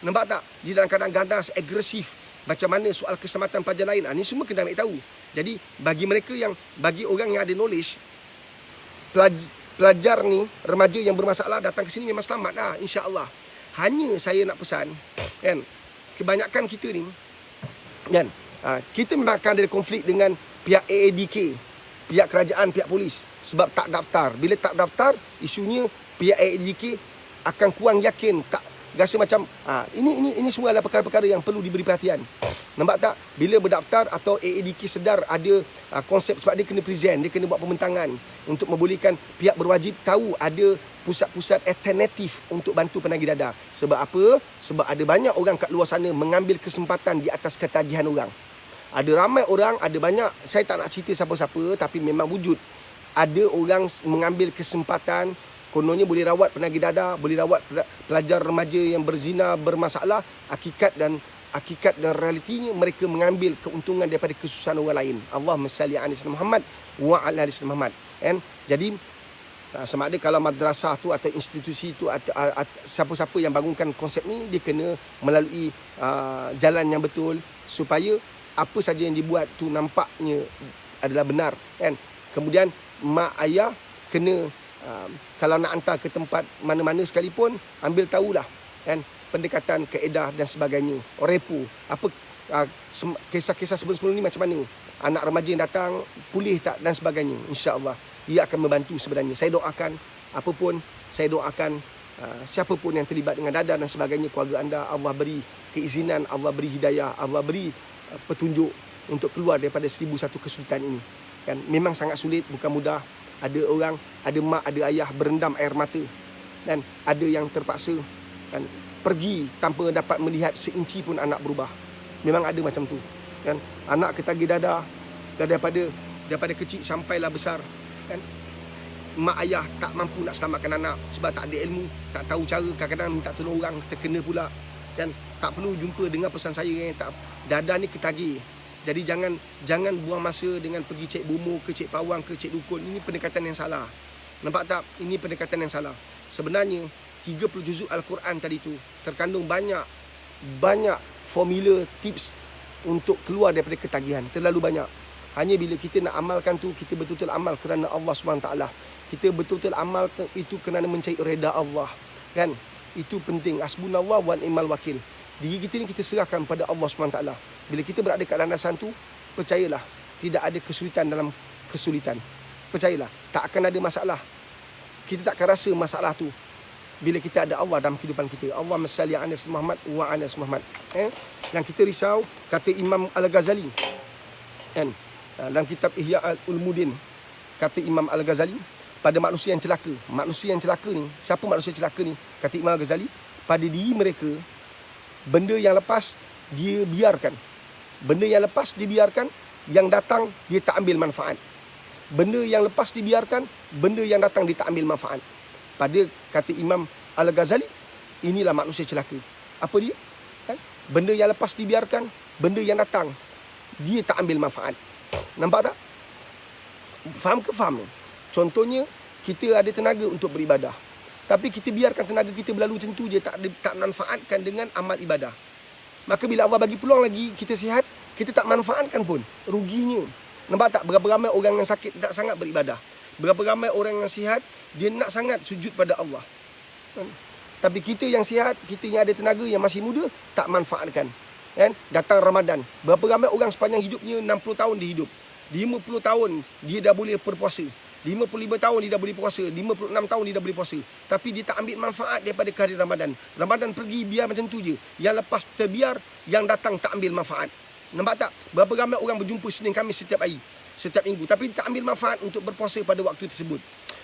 Nampak tak? Dia dalam keadaan ganas, agresif. Macam mana soal keselamatan pelajar lain. Ini semua kena ambil tahu. Jadi bagi orang yang ada knowledge, pelajar ni, remaja yang bermasalah datang ke sini memang selamat dah, insya-Allah. Hanya saya nak pesan, kan, kebanyakan kita ni, kan, kita memang akan ada konflik dengan pihak AADK, pihak kerajaan, pihak polis, sebab tak daftar. Bila tak daftar, isunya pihak AADK akan kurang yakin, tak rasa macam ini semua adalah perkara-perkara yang perlu diberi perhatian. Nampak tak? Bila berdaftar atau AADK sedar ada konsep, sebab dia kena present, dia kena buat pembentangan untuk membolehkan pihak berwajib tahu ada pusat-pusat alternatif untuk bantu penagih dadah. Sebab apa? Sebab ada banyak orang kat luar sana mengambil kesempatan di atas ketagihan orang. Ada ramai orang, ada banyak, saya tak nak cerita siapa-siapa, tapi memang wujud. Ada orang mengambil kesempatan, kononnya boleh rawat penagih dadah, boleh rawat pelajar remaja yang berzina, bermasalah, hakikat dan realitinya mereka mengambil keuntungan daripada kesusahan orang lain. Allahumma salli ala sayyidina Muhammad wa ala ali sayyidina Muhammad. Jadi sama ada kalau madrasah tu atau institusi tu atau siapa-siapa yang bangunkan konsep ni, dia kena melalui jalan yang betul supaya apa saja yang dibuat tu nampaknya adalah benar, kan? Kemudian mak ayah kena kalau nak hantar ke tempat mana-mana sekalipun, ambil tahulah, kan, pendekatan, kaedah dan sebagainya. Repu, apa kisah-kisah sebelum-sebelum ni macam mana? Anak remaja yang datang, pulih tak dan sebagainya. InsyaAllah, ia akan membantu sebenarnya. Saya doakan, apapun, saya doakan siapapun yang terlibat dengan dadah dan sebagainya, keluarga anda, Allah beri keizinan, Allah beri hidayah, Allah beri petunjuk untuk keluar daripada 1001 kesulitan ini. Kan? Memang sangat sulit, bukan mudah. Ada orang, ada mak, ada ayah berendam air mata, dan ada yang terpaksa, kan, pergi tanpa dapat melihat seinci pun anak berubah. Memang ada macam tu, kan? Anak ketagih dadah daripada kecil sampailah besar, kan? Mak ayah tak mampu nak selamatkan anak sebab tak ada ilmu, tak tahu cara, kadang-kadang minta tolong orang, terkena pula. Dan tak perlu jumpa dengan pesan saya yang tak dadah ni ketagih. Jadi jangan buang masa dengan pergi cek bomo ke cek pawang ke cek dukun. Ini pendekatan yang salah. Nampak tak? Ini pendekatan yang salah. Sebenarnya 30 juzuk Al-Quran tadi tu terkandung banyak formula, tips untuk keluar daripada ketagihan. Terlalu banyak. Hanya bila kita nak amalkan tu, kita betul-betul amal kerana Allah SWT. Kita betul-betul amal itu kerana mencari reda Allah, kan? Itu penting. Hasbunallah wa ni'mal wakil. Diri kita ni kita serahkan pada Allah SWT. Bila kita berada kat landasan tu, percayalah, tidak ada kesulitan dalam kesulitan. Percayalah, tak akan ada masalah. Kita tak akan rasa masalah tu bila kita ada Allah dalam kehidupan kita. Allahumma salli ala sayyidina Muhammad wa ala sayyidina Muhammad. Yang kita risau, kata Imam Al-Ghazali, kan, dalam kitab Ihya Ulumuddin, kata Imam Al-Ghazali, pada manusia yang celaka. Manusia yang celaka ni, siapa manusia celaka ni? Kata Imam Al-Ghazali, pada diri mereka, benda yang lepas dia biarkan. Benda yang lepas dia biarkan, yang datang dia tak ambil manfaat. Benda yang lepas dibiarkan, benda yang datang dia tak ambil manfaat. Pada kata Imam Al-Ghazali, inilah manusia celaka. Apa dia? Kan? Benda yang lepas dibiarkan, benda yang datang, dia tak ambil manfaat. Nampak tak? Faham ke faham? Contohnya, kita ada tenaga untuk beribadah. Tapi kita biarkan tenaga kita berlalu macam tu je, tak manfaatkan dengan amal ibadah. Maka bila Allah bagi peluang lagi, kita sihat, kita tak manfaatkan pun. Ruginya. Nampak tak? Berapa ramai orang yang sakit tak sangat beribadah. Berapa ramai orang yang sihat, dia nak sangat sujud pada Allah. Tapi kita yang sihat, kita yang ada tenaga, yang masih muda, tak manfaatkan. Kan? Datang Ramadan. Berapa ramai orang sepanjang hidupnya, 60 tahun dia hidup. 50 tahun dia dah boleh berpuasa. 55 tahun dia dah boleh puasa. 56 tahun dia dah boleh puasa. Tapi dia tak ambil manfaat daripada kehadiran Ramadan. Ramadan pergi, biar macam tu je. Yang lepas terbiar, yang datang tak ambil manfaat. Nampak tak? Berapa ramai orang berjumpa Senin Khamis setiap hari, setiap minggu, tapi tak ambil manfaat untuk berpuasa pada waktu tersebut.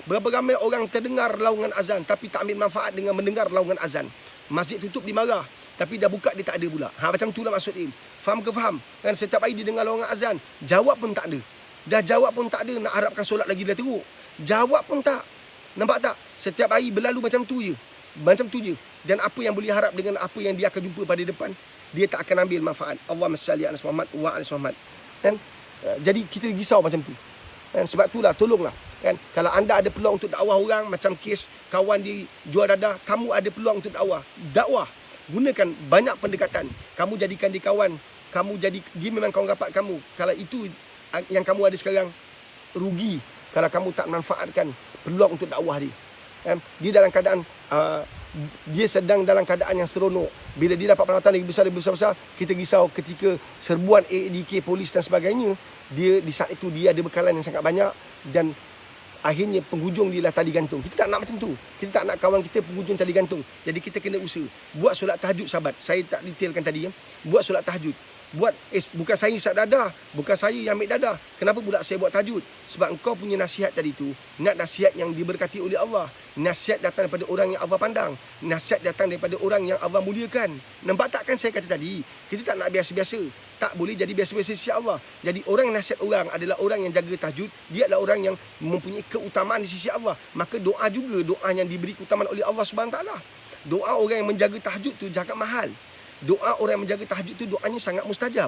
Berapa ramai orang terdengar laungan azan, tapi tak ambil manfaat dengan mendengar laungan azan. Masjid tutup, dimarah. Tapi dah buka, dia tak ada pula. Macam itulah maksud dia. Faham ke faham? Kan setiap hari dia dengar laungan azan, jawab pun tak ada. Dah jawab pun tak ada, nak harapkan solat lagi dah teruk. Jawab pun tak. Nampak tak? Setiap hari berlalu macam tu je. Macam tu je. Dan apa yang boleh harap dengan apa yang dia akan jumpa pada depan, dia tak akan ambil manfaat. Allahumma salli ala Muhammad wa ala Muhammad. Kan? Jadi kita risau macam tu. Kan? Sebab itulah, tolonglah. Kan? Kalau anda ada peluang untuk dakwah orang, macam kes kawan dia jual dadah, kamu ada peluang untuk dakwah. Dakwah. Gunakan banyak pendekatan. Kamu jadikan dia kawan. Kamu jadi, dia memang kawan rapat kamu. Kalau itu yang kamu ada sekarang, rugi kalau kamu tak manfaatkan peluang untuk dakwah dia. Dia dalam keadaan dia sedang dalam keadaan yang seronok. Bila dia dapat pendapatan lagi besar, kita risau ketika serbuan ADK, polis dan sebagainya. Dia di saat itu dia ada bekalan yang sangat banyak, dan akhirnya penghujung dia lah tali gantung. Kita tak nak macam tu. Kita tak nak kawan kita penghujung tali gantung. Jadi kita kena usaha. Buat solat tahajud, sahabat. Saya tak detailkan tadi. Buat solat tahajud. Bukan saya isap dadah, bukan saya yang ambil dadah. Kenapa pula saya buat tahajud? Sebab engkau punya nasihat tadi tu, nak nasihat yang diberkati oleh Allah. Nasihat datang daripada orang yang Allah pandang. Nasihat datang daripada orang yang Allah muliakan. Nampak tak kan saya kata tadi? Kita tak nak biasa-biasa. Tak boleh jadi biasa-biasa sisi Allah. Jadi orang yang nasihat orang adalah orang yang jaga tahajud. Dia adalah orang yang mempunyai keutamaan di sisi Allah. Maka doa juga, doa yang diberi keutamaan oleh Allah Subhanahu Wa Taala. Doa orang yang menjaga tahajud tu jangan mahal. Doa orang yang menjaga tahajud tu doanya sangat mustajab.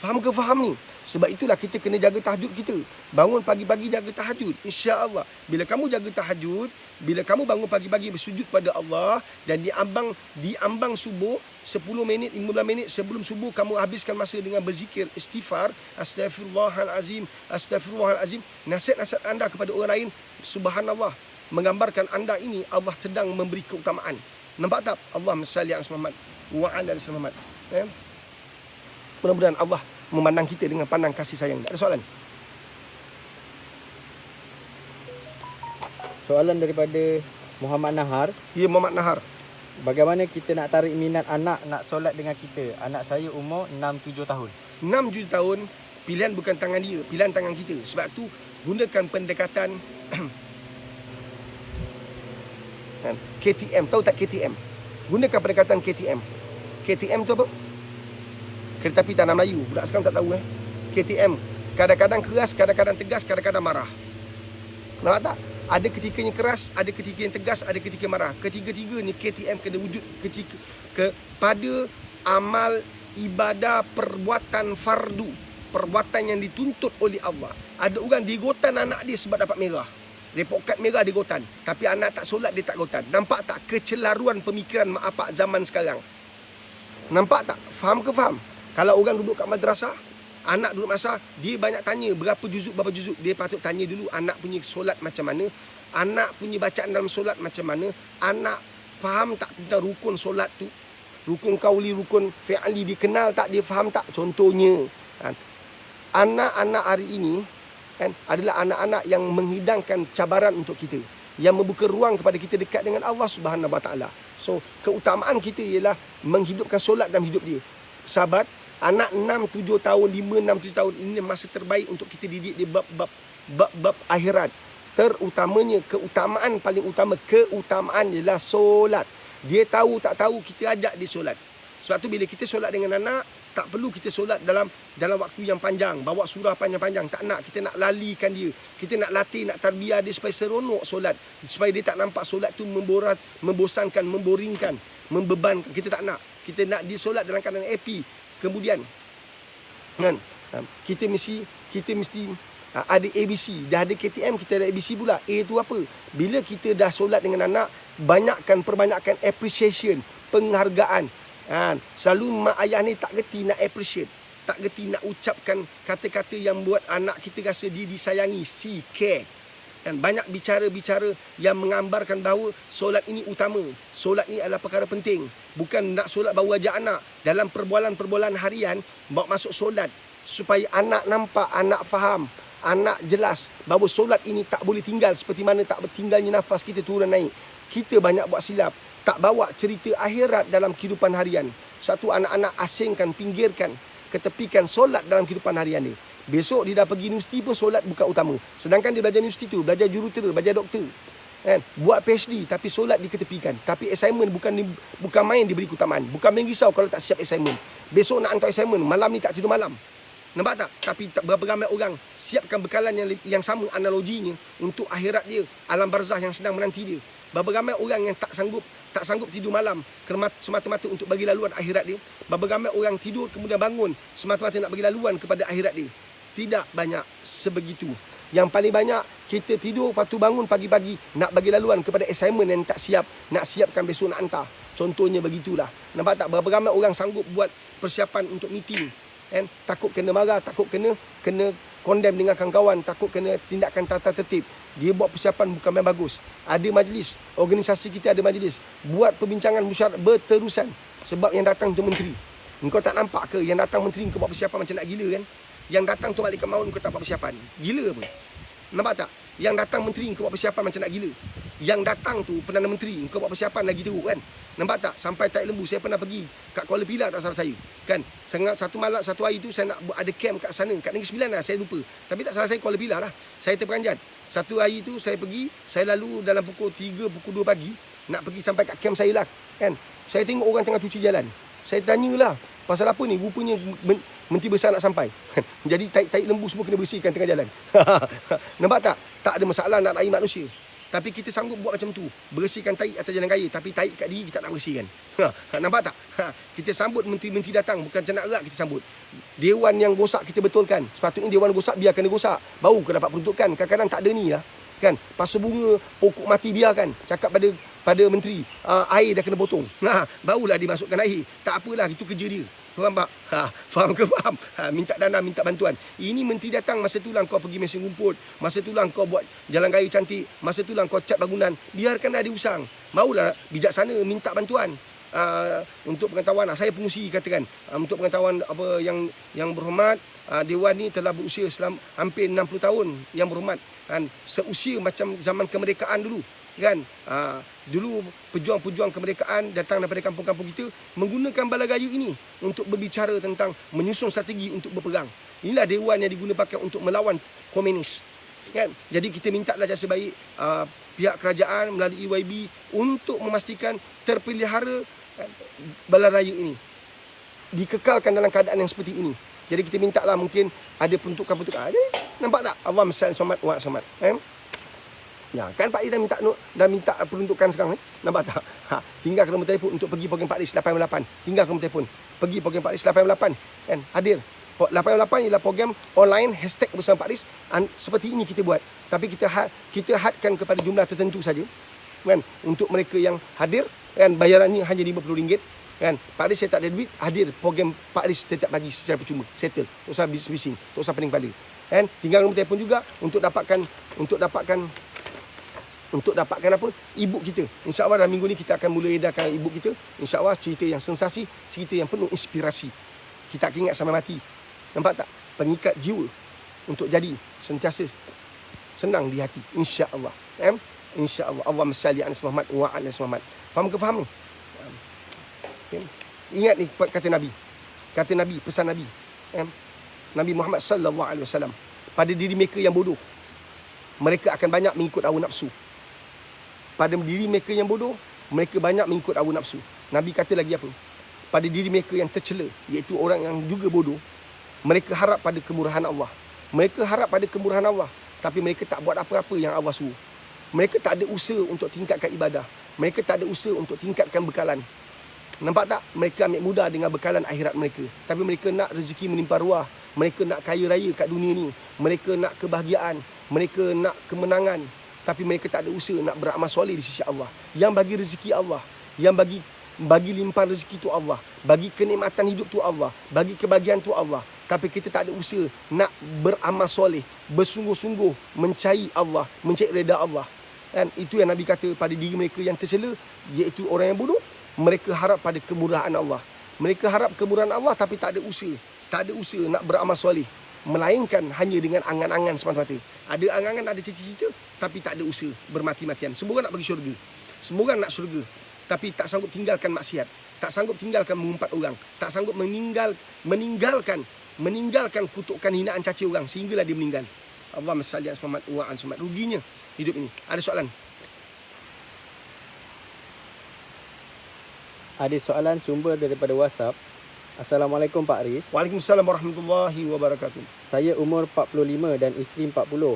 Faham ke faham ni? Sebab itulah kita kena jaga tahajud kita. Bangun pagi-pagi jaga tahajud. InsyaAllah. Bila kamu jaga tahajud, bila kamu bangun pagi-pagi bersujud pada Allah, dan diambang subuh, 10 minit, 15 minit sebelum subuh, kamu habiskan masa dengan berzikir, istighfar, Astaghfirullahalazim, Astaghfirullahalazim. Nasihat-nasihat anda kepada orang lain, subhanallah, menggambarkan anda ini Allah sedang memberi keutamaan. Nampak tak? Allahumma salli ala Muhammad wa ala Muhammad. Mudah-mudahan Allah memandang kita dengan pandang kasih sayang. Ada soalan? Soalan daripada Muhammad Nahar. Ya, Muhammad Nahar. Bagaimana kita nak tarik minat anak nak solat dengan kita? Anak saya umur 6-7 tahun. 6-7 tahun, pilihan bukan tangan dia, pilihan tangan kita. Sebab tu gunakan pendekatan KTM. Tahu tak KTM? Gunakan pendekatan KTM. KTM tu apa? Kereta api tanah Melayu. Budak sekarang tak tahu KTM. Kadang-kadang keras, kadang-kadang tegas, kadang-kadang marah. Nampak tak? Ada ketikanya keras, ada ketika yang tegas, ada ketika marah. Ketiga-tiga ni KTM kena wujud kepada amal ibadah perbuatan fardu. Perbuatan yang dituntut oleh Allah. Ada orang digotan anak dia sebab dapat merah. Report kad merah dia gotan. Tapi anak tak solat, dia tak gotan. Nampak tak kecelaruan pemikiran mak apak zaman sekarang? Nampak tak? Faham ke faham? Kalau orang duduk kat madrasah, anak duduk madrasah, dia banyak tanya berapa juzuk. Dia patut tanya dulu anak punya solat macam mana, anak punya bacaan dalam solat macam mana, anak faham tak tentang rukun solat tu, rukun qauli, rukun fi'li, dia kenal tak, dia faham tak? Contohnya, anak-anak hari ini adalah anak-anak yang menghidangkan cabaran untuk kita, yang membuka ruang kepada kita dekat dengan Allah Subhanahu Wa Taala. So, keutamaan kita ialah menghidupkan solat dalam hidup dia. Sahabat, anak 6-7 tahun, 5-6-7 tahun ini masa terbaik untuk kita didik dia bab akhirat. Terutamanya, keutamaan paling utama, keutamaan ialah solat. Dia tahu tak tahu, kita ajak dia solat. Sebab tu bila kita solat dengan anak, tak perlu kita solat dalam waktu yang panjang, bawa surah panjang-panjang. Tak nak, kita nak lalikan dia. Kita nak latih, nak tarbiyah dia supaya seronok solat. Supaya dia tak nampak solat tu membosankan, memboringkan, membebankan. Kita tak nak. kita nak dia solat dalam keadaan happy. Kemudian kan, kita mesti ada ABC, dah ada KTM, kita ada ABC pula. A tu apa? Bila kita dah solat dengan anak, perbanyakkan appreciation, penghargaan. Selalu mak ayah ni tak reti nak appreciate, tak reti nak ucapkan kata-kata yang buat anak kita rasa dia disayangi, care. Dan banyak bicara-bicara yang menggambarkan bahawa solat ini utama, solat ini adalah perkara penting. Bukan nak solat baru ajak anak. Dalam perbualan-perbualan harian, bawa masuk solat supaya anak nampak, anak faham, anak jelas bahawa solat ini tak boleh tinggal seperti mana tak bertinggalnya nafas kita turun naik. Kita banyak buat silap, tak bawa cerita akhirat dalam kehidupan harian. Satu, anak-anak asingkan, pinggirkan, ketepikan solat dalam kehidupan harian dia. Besok dia dah pergi universiti pun solat bukan utama. Sedangkan dia belajar universiti tu, belajar jurutera, belajar doktor, kan? Buat PhD tapi solat diketepikan. Tapi assignment bukan main diberi keutamaan. Bukan main risau kalau tak siap assignment. Besok nak hantar assignment, malam ni tak tidur malam. Nampak tak? Tapi berapa ramai orang siapkan bekalan yang sama analoginya untuk akhirat dia, alam barzah yang sedang menanti dia. Berapa ramai orang yang tak sanggup tidur malam semata-mata untuk bagi laluan akhirat dia. Berapa ramai orang tidur kemudian bangun semata-mata nak bagi laluan kepada akhirat dia. Tidak banyak sebegitu. Yang paling banyak kita tidur, lepas tu bangun pagi-pagi nak bagi laluan kepada assignment yang tak siap, nak siapkan besok nak hantar. Contohnya begitulah. Nampak tak? Berapa ramai orang sanggup buat persiapan untuk meeting, kan? Takut kena marah, takut kena condemn dengan kawan-kawan, takut kena tindakan tata tertib. Dia buat persiapan bukan main bagus. Ada majlis, organisasi kita ada majlis, buat perbincangan musyawarah berterusan sebab yang datang tu menteri. Engkau tak nampak ke yang datang menteri kau buat persiapan macam nak gila kan? Yang datang tu malaikat maut kau tak buat persiapan. Gila apa? Nampak tak? Yang datang menteri kau buat persiapan macam nak gila. Yang datang tu Perdana Menteri kau buat persiapan lagi teruk kan? Nampak tak? Sampai Taik Lembu saya pernah pergi kat Kuala Pilah tak salah saya. Kan? Satu hari tu saya nak ada camp kat sana, kat Negeri Sembilan lah, saya lupa. Tapi tak salah saya Kuala Pilah lah. Saya terperanjat. Satu hari tu saya pergi, saya lalu dalam pukul 3, pukul 2 pagi nak pergi sampai kat camp saya lah, kan? Saya tengok orang tengah cuci jalan. Saya tanyalah, pasal apa ni? Rupanya Menteri Besar nak sampai. Jadi taik lembu semua kena bersihkan tengah jalan. Nampak tak? Tak ada masalah nak raih manusia. Tapi kita sanggup buat macam tu. Bersihkan taik atas jalan raya. Tapi taik kat diri kita tak nak bersihkan. Nampak tak? Kita sambut menteri-menteri datang. Bukan macam nak erat kita sambut. Dewan yang rosak kita betulkan. Sepatutnya dewan rosak biar kena rosak. Baru kau dapat peruntukan. Kadang-kadang tak ada ni lah. Kan? Pasal bunga, pokok mati biarkan. Cakap pada menteri, air dah kena potong. Barulah dimasukkan air. Tak apalah, itu kerja dia. Faham tak? Faham ke faham? Minta dana, minta bantuan. Ini menteri datang, masa tu lah kau pergi mesin rumput. Masa tu lah kau buat jalan raya cantik. Masa tu lah kau cat bangunan. Biarkan ada usang. Barulah bijaksana minta bantuan. Untuk pengetahuan, saya pengusi katakan, untuk pengetahuan apa yang berhormat, Dewan ni telah berusia selama hampir 60 tahun yang berhormat, kan? Seusia macam zaman kemerdekaan dulu, kan? Dulu pejuang-pejuang kemerdekaan datang daripada kampung-kampung kita menggunakan balagaya ini untuk berbicara tentang menyusun strategi untuk berperang. Inilah dewan yang digunakan untuk melawan komunis, kan? Jadi kita minta lah jasa baik pihak kerajaan melalui EYB untuk memastikan terpelihara balaraya ini dikekalkan dalam keadaan yang seperti ini. Jadi kita minta lah mungkin ada peruntukan-peruntukan. Nampak tak? Allah mesti selamat wa selamat. Ya, kan Pak Lis dah minta peruntukan sekarang ni. Nampak tak? Tinggal ke nombor telefon untuk pergi program Pak Lis 88. Tinggal ke nombor telefon. Pergi program Pak Lis 88. Kan? Hadir. 88 ialah program online hashtag bersama Pak Lis. Seperti ini kita buat. Tapi kita hadkan kepada jumlah tertentu saja. Kan? Untuk mereka yang hadir, kan, bayaran ni hanya RM50. Kan? Pak Lis saya tak ada duit, hadir program Pak Lis setiap pagi secara percuma. Settle. Tak usah bising, tak usah pening kepala. Kan? Tinggal nombor telefon juga untuk dapatkan apa? E-book kita. InsyaAllah dalam minggu ni kita akan mula edarkan e-book kita. InsyaAllah cerita yang sensasi, cerita yang penuh inspirasi. Kita akan ingat sampai mati. Nampak tak? Pengikat jiwa untuk jadi sentiasa senang di hati. InsyaAllah. InsyaAllah. Allahumma salli ala Muhammad wa ala Muhammad. Faham ke faham ni? Ingat ni kata Nabi. Kata Nabi, pesan Nabi. Nabi Muhammad sallallahu alaihi wasallam. Pada diri mereka yang bodoh, mereka akan banyak mengikut hawa nafsu. Pada diri mereka yang bodoh, mereka banyak mengikut hawa nafsu. Nabi kata lagi apa? Pada diri mereka yang tercela, iaitu orang yang juga bodoh, mereka harap pada kemurahan Allah. Mereka harap pada kemurahan Allah, tapi mereka tak buat apa-apa yang Allah suruh. Mereka tak ada usaha untuk tingkatkan ibadah. Mereka tak ada usaha untuk tingkatkan bekalan. Nampak tak? Mereka ambil mudah dengan bekalan akhirat mereka. Tapi mereka nak rezeki menimpa ruah. Mereka nak kaya raya kat dunia ni. Mereka nak kebahagiaan. Mereka nak kemenangan. Tapi mereka tak ada usaha nak beramal soleh di sisi Allah. Yang bagi rezeki Allah. Yang bagi limpahan rezeki tu Allah. Bagi kenikmatan hidup tu Allah. Bagi kebahagiaan tu Allah. Tapi kita tak ada usaha nak beramal soleh. Bersungguh-sungguh mencari Allah. Mencari reda Allah. Dan itu yang Nabi kata pada diri mereka yang tercela, iaitu orang yang bodoh. Mereka harap pada kemurahan Allah. Mereka harap kemurahan Allah tapi tak ada usaha. Tak ada usaha nak beramal soleh. Melainkan hanya dengan angan-angan semata-mata. Ada angan-angan, ada cita-cita, tapi tak ada usaha bermati-matian. Semua orang nak pergi syurga. Semua orang nak syurga. Tapi tak sanggup tinggalkan maksiat. Tak sanggup tinggalkan mengumpat orang. Tak sanggup meninggalkan kutukan, hinaan, caci orang. Sehinggalah dia meninggal. Allahumma salli ala Muhammad wa ala Muhammad. Ruginya hidup ini. Ada soalan? Ada soalan sumber daripada WhatsApp. Assalamualaikum Pak Riz. Waalaikumsalam warahmatullahi wabarakatuh. Saya umur 45 dan isteri 40.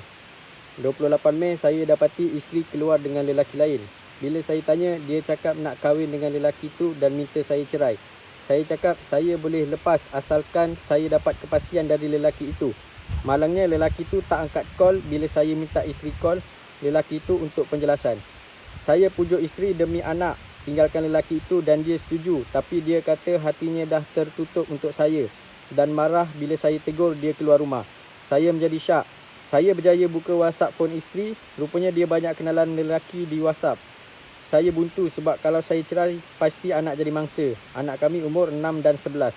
28 Mei saya dapati isteri keluar dengan lelaki lain. Bila saya tanya, dia cakap nak kahwin dengan lelaki tu dan minta saya cerai. Saya cakap saya boleh lepas asalkan saya dapat kepastian dari lelaki itu. Malangnya lelaki tu tak angkat call bila saya minta isteri call lelaki itu untuk penjelasan. Saya pujuk isteri demi anak tinggalkan lelaki itu dan dia setuju, tapi dia kata hatinya dah tertutup untuk saya dan marah bila saya tegur dia keluar rumah. Saya menjadi syak. Saya berjaya buka WhatsApp phone isteri, rupanya dia banyak kenalan lelaki di WhatsApp. Saya buntu sebab kalau saya cerai pasti anak jadi mangsa. Anak kami umur 6 dan 11.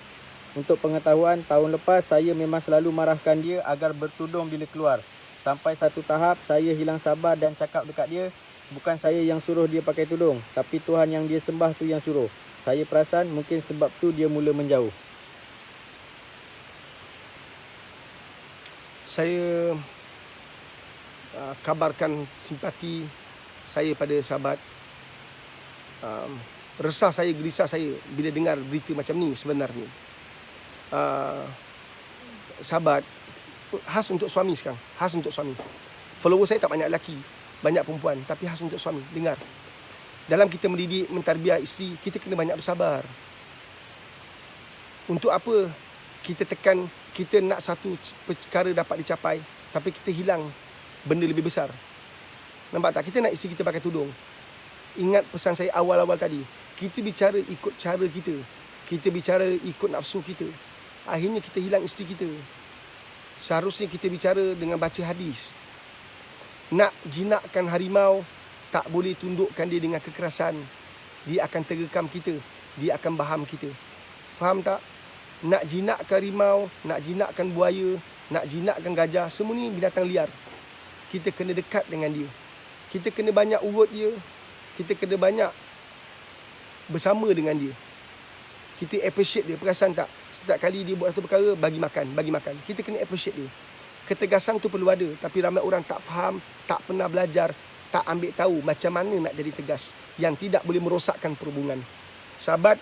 Untuk pengetahuan, tahun lepas saya memang selalu marahkan dia agar bertudung bila keluar. Sampai satu tahap saya hilang sabar dan cakap dekat dia, bukan saya yang suruh dia pakai tudung, tapi Tuhan yang dia sembah tu yang suruh. Saya perasan mungkin sebab tu dia mula menjauh. Saya kabarkan simpati saya pada sahabat. Resah saya, gelisah saya bila dengar berita macam ni sebenarnya. Sahabat, khas untuk suami sekarang. Khas untuk suami. Follower saya tak banyak lelaki, banyak perempuan, tapi khas untuk suami. Dengar. Dalam kita mendidik, mentarbiah isteri, kita kena banyak bersabar. Untuk apa kita tekan, kita nak satu perkara dapat dicapai, tapi kita hilang benda lebih besar. Nampak tak? Kita nak isteri kita pakai tudung. Ingat pesan saya awal-awal tadi. Kita bicara ikut cara kita. Kita bicara ikut nafsu kita. Akhirnya kita hilang isteri kita. Seharusnya kita bicara dengan baca hadis. Nak jinakkan harimau, tak boleh tundukkan dia dengan kekerasan. Dia akan tergekam kita. Dia akan baham kita. Faham tak? Nak jinakkan harimau, nak jinakkan buaya, nak jinakkan gajah, semua ni binatang liar. Kita kena dekat dengan dia. Kita kena banyak urut dia. Kita kena banyak bersama dengan dia. Kita appreciate dia. Perasan tak? Setiap kali dia buat satu perkara, bagi makan. Kita kena appreciate dia. Ketegasan tu perlu ada. Tapi ramai orang tak faham, tak pernah belajar, tak ambil tahu macam mana nak jadi tegas. Yang tidak boleh merosakkan perhubungan. Sahabat,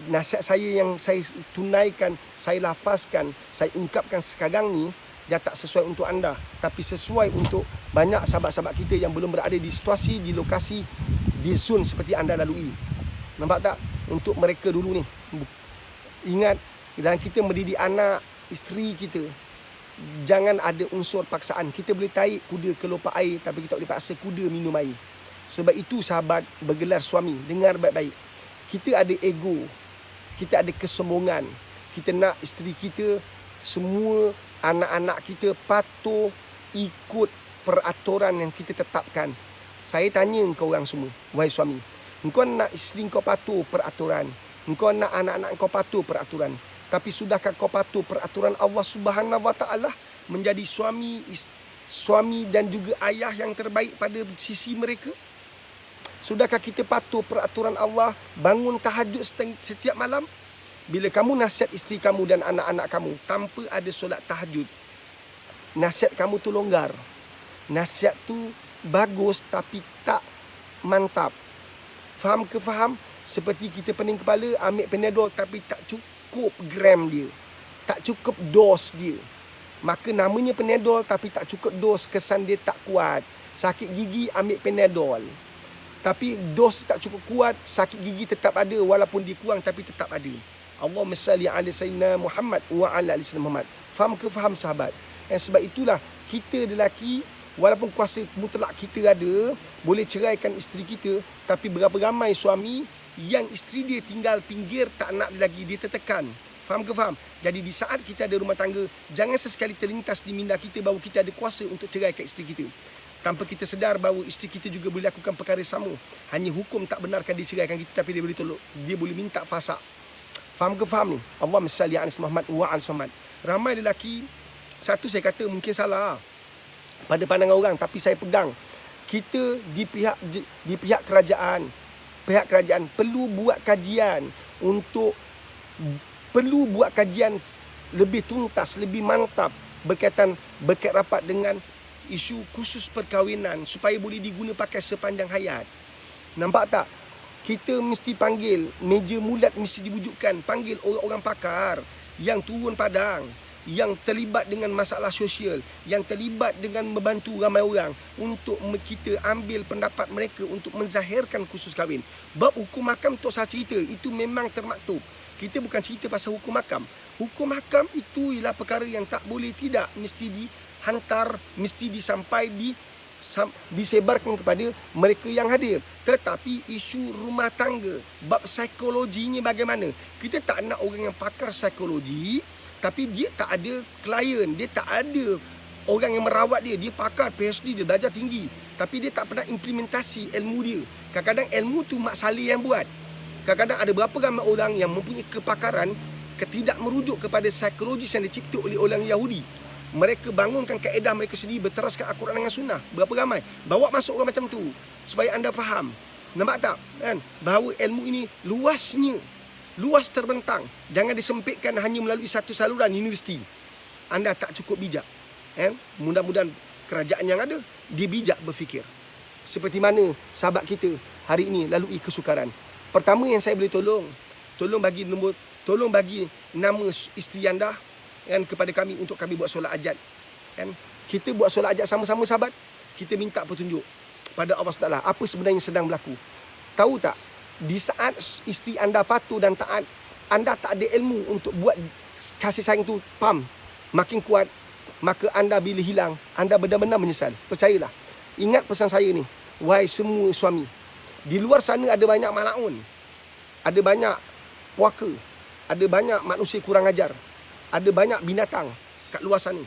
nasihat saya yang saya tunaikan, saya lafazkan, saya ungkapkan sekarang ni, dia tak sesuai untuk anda. Tapi sesuai untuk banyak sahabat-sahabat kita yang belum berada di situasi, di lokasi, di zon seperti anda lalui. Nampak tak? Untuk mereka dulu ni. Ingat, dalam kita mendidik anak, isteri kita, jangan ada unsur paksaan. Kita boleh tarik kuda ke lopak air, tapi kita tak boleh paksa kuda minum air. Sebab itu sahabat bergelar suami, dengar baik-baik. Kita ada ego, kita ada kesombongan. Kita nak isteri kita, semua anak-anak kita patuh ikut peraturan yang kita tetapkan. Saya tanya engkau orang semua, wahai suami, engkau nak isteri engkau patuh peraturan, engkau nak anak-anak engkau patuh peraturan, tapi sudahkah kau patuh peraturan Allah Subhanahu Wa Taala menjadi suami dan juga ayah yang terbaik pada sisi mereka? Sudahkah kita patuh peraturan Allah, bangun tahajud setiap malam? Bila kamu nasihat isteri kamu dan anak-anak kamu tanpa ada solat tahajud, nasihat kamu tu longgar. Nasihat tu bagus tapi tak mantap. Faham ke faham? Seperti kita pening kepala, ambil Panadol tapi tak cukup gram dia. Tak cukup dos dia. Maka namanya Panadol tapi tak cukup dos, kesan dia tak kuat. Sakit gigi, ambil Panadol. Tapi dos tak cukup kuat, sakit gigi tetap ada walaupun dia kurang tapi tetap ada. Allahumma salli ala sayyidina Muhammad wa ala ali sayyidina Muhammad. Faham ke faham sahabat? Sebab itulah kita lelaki walaupun kuasa mutlak kita ada, boleh ceraikan isteri kita, tapi berapa ramai suami yang isteri dia tinggal pinggir, tak nak dia lagi, dia tertekan. Faham ke faham? Jadi di saat kita ada rumah tangga, jangan sesekali terlintas di minda kita bahawa kita ada kuasa untuk ceraikan isteri kita. Tanpa kita sedar bahawa isteri kita juga boleh lakukan perkara sama. Hanya hukum tak benarkan dia ceraikan kita, tapi dia boleh tolak. Dia boleh minta fasak. Faham ke faham ni? Allahumma salli ala Muhammad wa ala Muhammad. Ramai lelaki, satu saya kata mungkin salah pada pandangan orang, tapi saya pegang. Kita di pihak kerajaan perlu buat kajian lebih tuntas, lebih mantap berkaitan rapat dengan isu khusus perkahwinan supaya boleh diguna pakai sepanjang hayat. Nampak tak? Kita mesti panggil, meja mulat mesti diwujudkan, panggil orang-orang pakar yang turun padang, yang terlibat dengan masalah sosial, yang terlibat dengan membantu ramai orang untuk kita ambil pendapat mereka untuk menzahirkan khusus kahwin. Bab hukum hakam tak usah cerita, itu memang termaktub. Kita bukan cerita pasal hukum hakam. Hukum hakam itu ialah perkara yang tak boleh tidak mesti dihantar, mesti disebarkan kepada mereka yang hadir. Tetapi isu rumah tangga, bab psikologinya bagaimana? Kita tak nak orang yang pakar psikologi, tapi dia tak ada klien, dia tak ada orang yang merawat dia. Dia pakar PhD, dia belajar tinggi, tapi dia tak pernah implementasi ilmu dia. Kadang-kadang ilmu tu Mak Saleh yang buat. Kadang-kadang ada berapa ramai orang yang mempunyai kepakaran tidak merujuk kepada psikologis yang dicipta oleh orang Yahudi. Mereka bangunkan kaedah mereka sendiri, berteraskan Al-Quran dengan Sunnah. Berapa ramai? Bawa masuk orang macam tu supaya anda faham. Nampak tak? Kan? Bahawa ilmu ini luas terbentang. Jangan disempitkan hanya melalui satu saluran universiti. Anda tak cukup bijak. Mudah-mudahan kerajaan yang ada, dia bijak berfikir. Seperti mana sahabat kita hari ini lalui kesukaran. Pertama yang saya boleh tolong bagi nama isteri anda kepada kami untuk kami buat solat hajat. Kita buat solat hajat sama-sama sahabat. Kita minta petunjuk pada Allah SWT apa sebenarnya sedang berlaku. Tahu tak, di saat isteri anda patuh dan taat, anda tak ada ilmu untuk buat kasih sayang tu makin kuat, maka anda bila hilang, anda benar-benar menyesal. Percayalah. Ingat pesan saya ni, wahai semua suami. Di luar sana ada banyak malaun, ada banyak puaka, ada banyak manusia kurang ajar, ada banyak binatang kat luar sana.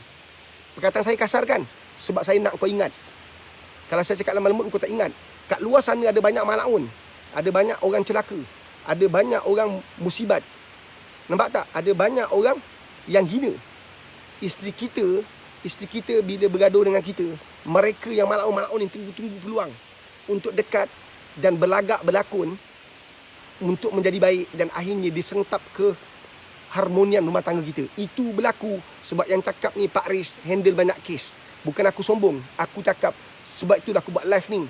Perkataan saya kasar kan? Sebab saya nak kau ingat. Kalau saya cakap lembut kau tak ingat. Kat luar sana ada banyak malaun, ada banyak orang celaka, ada banyak orang musibat. Nampak tak? Ada banyak orang yang hina. Isteri kita bila bergaduh dengan kita, mereka yang malaun-malaun yang tunggu-tunggu peluang untuk dekat dan berlagak berlakon untuk menjadi baik, dan akhirnya disentap ke harmonian rumah tangga kita. Itu berlaku sebab yang cakap ni Pak Riz handle banyak kes. Bukan aku sombong, aku cakap sebab itulah aku buat live ni.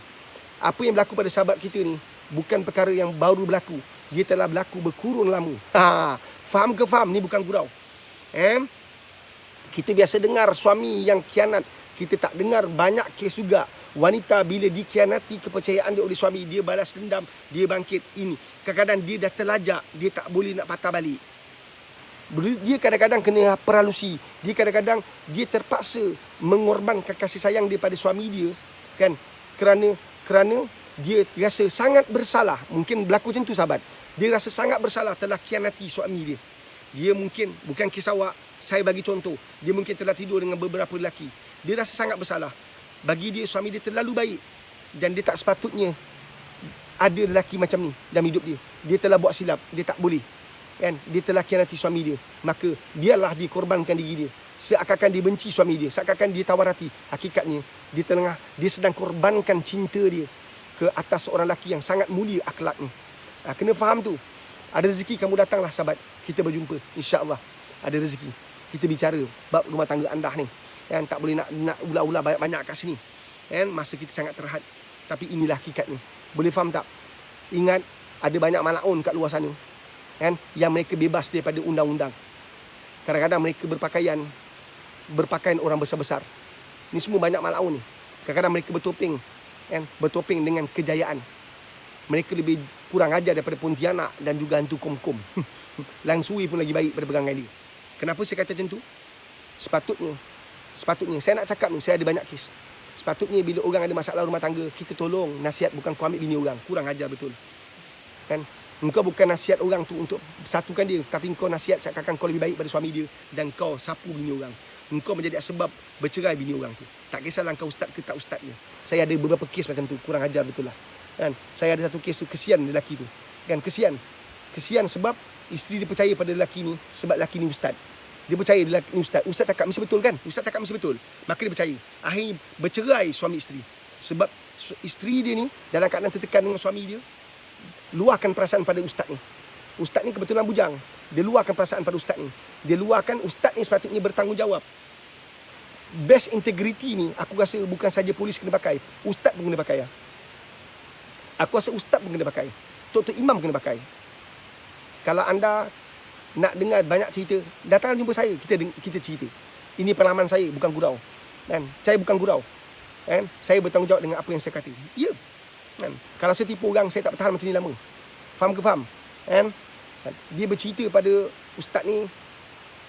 Apa yang berlaku pada sahabat kita ni bukan perkara yang baru berlaku. Dia telah berlaku berkurun lama. Faham ke faham? Ni bukan gurau. Kita biasa dengar suami yang khianat. Kita tak dengar banyak kes juga. Wanita bila dikhianati kepercayaan dia oleh suami, dia balas dendam, dia bangkit. Ini kadang-kadang dia dah terlajak, dia tak boleh nak patah balik. Dia kadang-kadang kena peralusi. Dia kadang-kadang dia terpaksa mengorbankan kasih sayang dia pada suami dia, kan? Kerana dia rasa sangat bersalah. Mungkin berlaku macam tu sahabat. Dia rasa sangat bersalah telah khianati suami dia. Dia mungkin, bukan kisah awak, saya bagi contoh. Dia mungkin telah tidur dengan beberapa lelaki. Dia rasa sangat bersalah. Bagi dia, suami dia terlalu baik. Dan dia tak sepatutnya ada lelaki macam ni dalam hidup dia. Dia telah buat silap. Dia tak boleh. Kan? Dia telah khianati suami dia. Maka biarlah dia korbankan diri dia. Seakan-akan dia benci suami dia. Seakan-akan dia tawar hati. Hakikatnya, dia sedang korbankan cinta dia ke atas seorang lelaki yang sangat mulia akhlaknya. Kena faham tu. Ada rezeki kamu datanglah sahabat. Kita berjumpa. InsyaAllah. Ada rezeki. Kita bicara bab rumah tangga anda ni. Kan? Tak boleh nak ulah-ulah banyak-banyak kat sini. Kan? Masa kita sangat terhad. Tapi inilah hakikatnya. Boleh faham tak? Ingat, ada banyak malaun kat luar sana. Kan? Yang mereka bebas daripada undang-undang. Kadang-kadang mereka berpakaian orang besar-besar. Ni semua banyak malaun ni. Kadang-kadang mereka bertopeng. Kan? Bertopeng dengan kejayaan. Mereka lebih kurang ajar daripada Pontianak dan juga hantu Kom-Kom. Lang Sui pun lagi baik pada perangai dia. Kenapa saya kata macam tu? Sepatutnya saya nak cakap ni, saya ada banyak kes. Sepatutnya bila orang ada masalah rumah tangga, kita tolong nasihat, bukan kau ambil bini orang. Kurang ajar betul. Kan? Engkau bukan nasihat orang tu untuk satukan dia, tapi engkau nasihat seakan-akan kau lebih baik pada suami dia dan kau sapu bini orang. Engkau menjadi sebab bercerai bini orang tu. Tak kisahlah engkau ustaz ke tak ustaz dia. Saya ada beberapa kes macam tu, kurang ajar betul lah. Kan? Saya ada satu kes tu, kesian lelaki tu. Kan? Kesian sebab isteri dia percaya pada lelaki ni sebab lelaki ni ustaz. Dia percaya lelaki ni ustaz. Ustaz cakap mesti betul kan? Ustaz cakap mesti betul. Maka dia percaya. Akhirnya bercerai suami isteri. Sebab isteri dia ni dalam keadaan tertekan dengan suami dia, luahkan perasaan pada ustaz ni. Ustaz ni kebetulan bujang. Dia luahkan perasaan pada ustaz ni. Dia luahkan ustaz ni sepatutnya bertanggungjawab. Best integrity ni aku rasa bukan saja polis kena pakai, ustaz pun kena pakai. Aku rasa ustaz pun kena pakai. Tok imam kena pakai. Kalau anda nak dengar banyak cerita, datang jumpa saya, kita cerita. Ini pengalaman saya, bukan gurau. Kan? Saya bukan gurau. Kan? Saya bertanggungjawab dengan apa yang saya kata. Ya. Kan? Kalau saya tipu orang, saya tak bertahan macam ni lama. Faham ke faham? Kan? Dia bercerita pada ustaz ni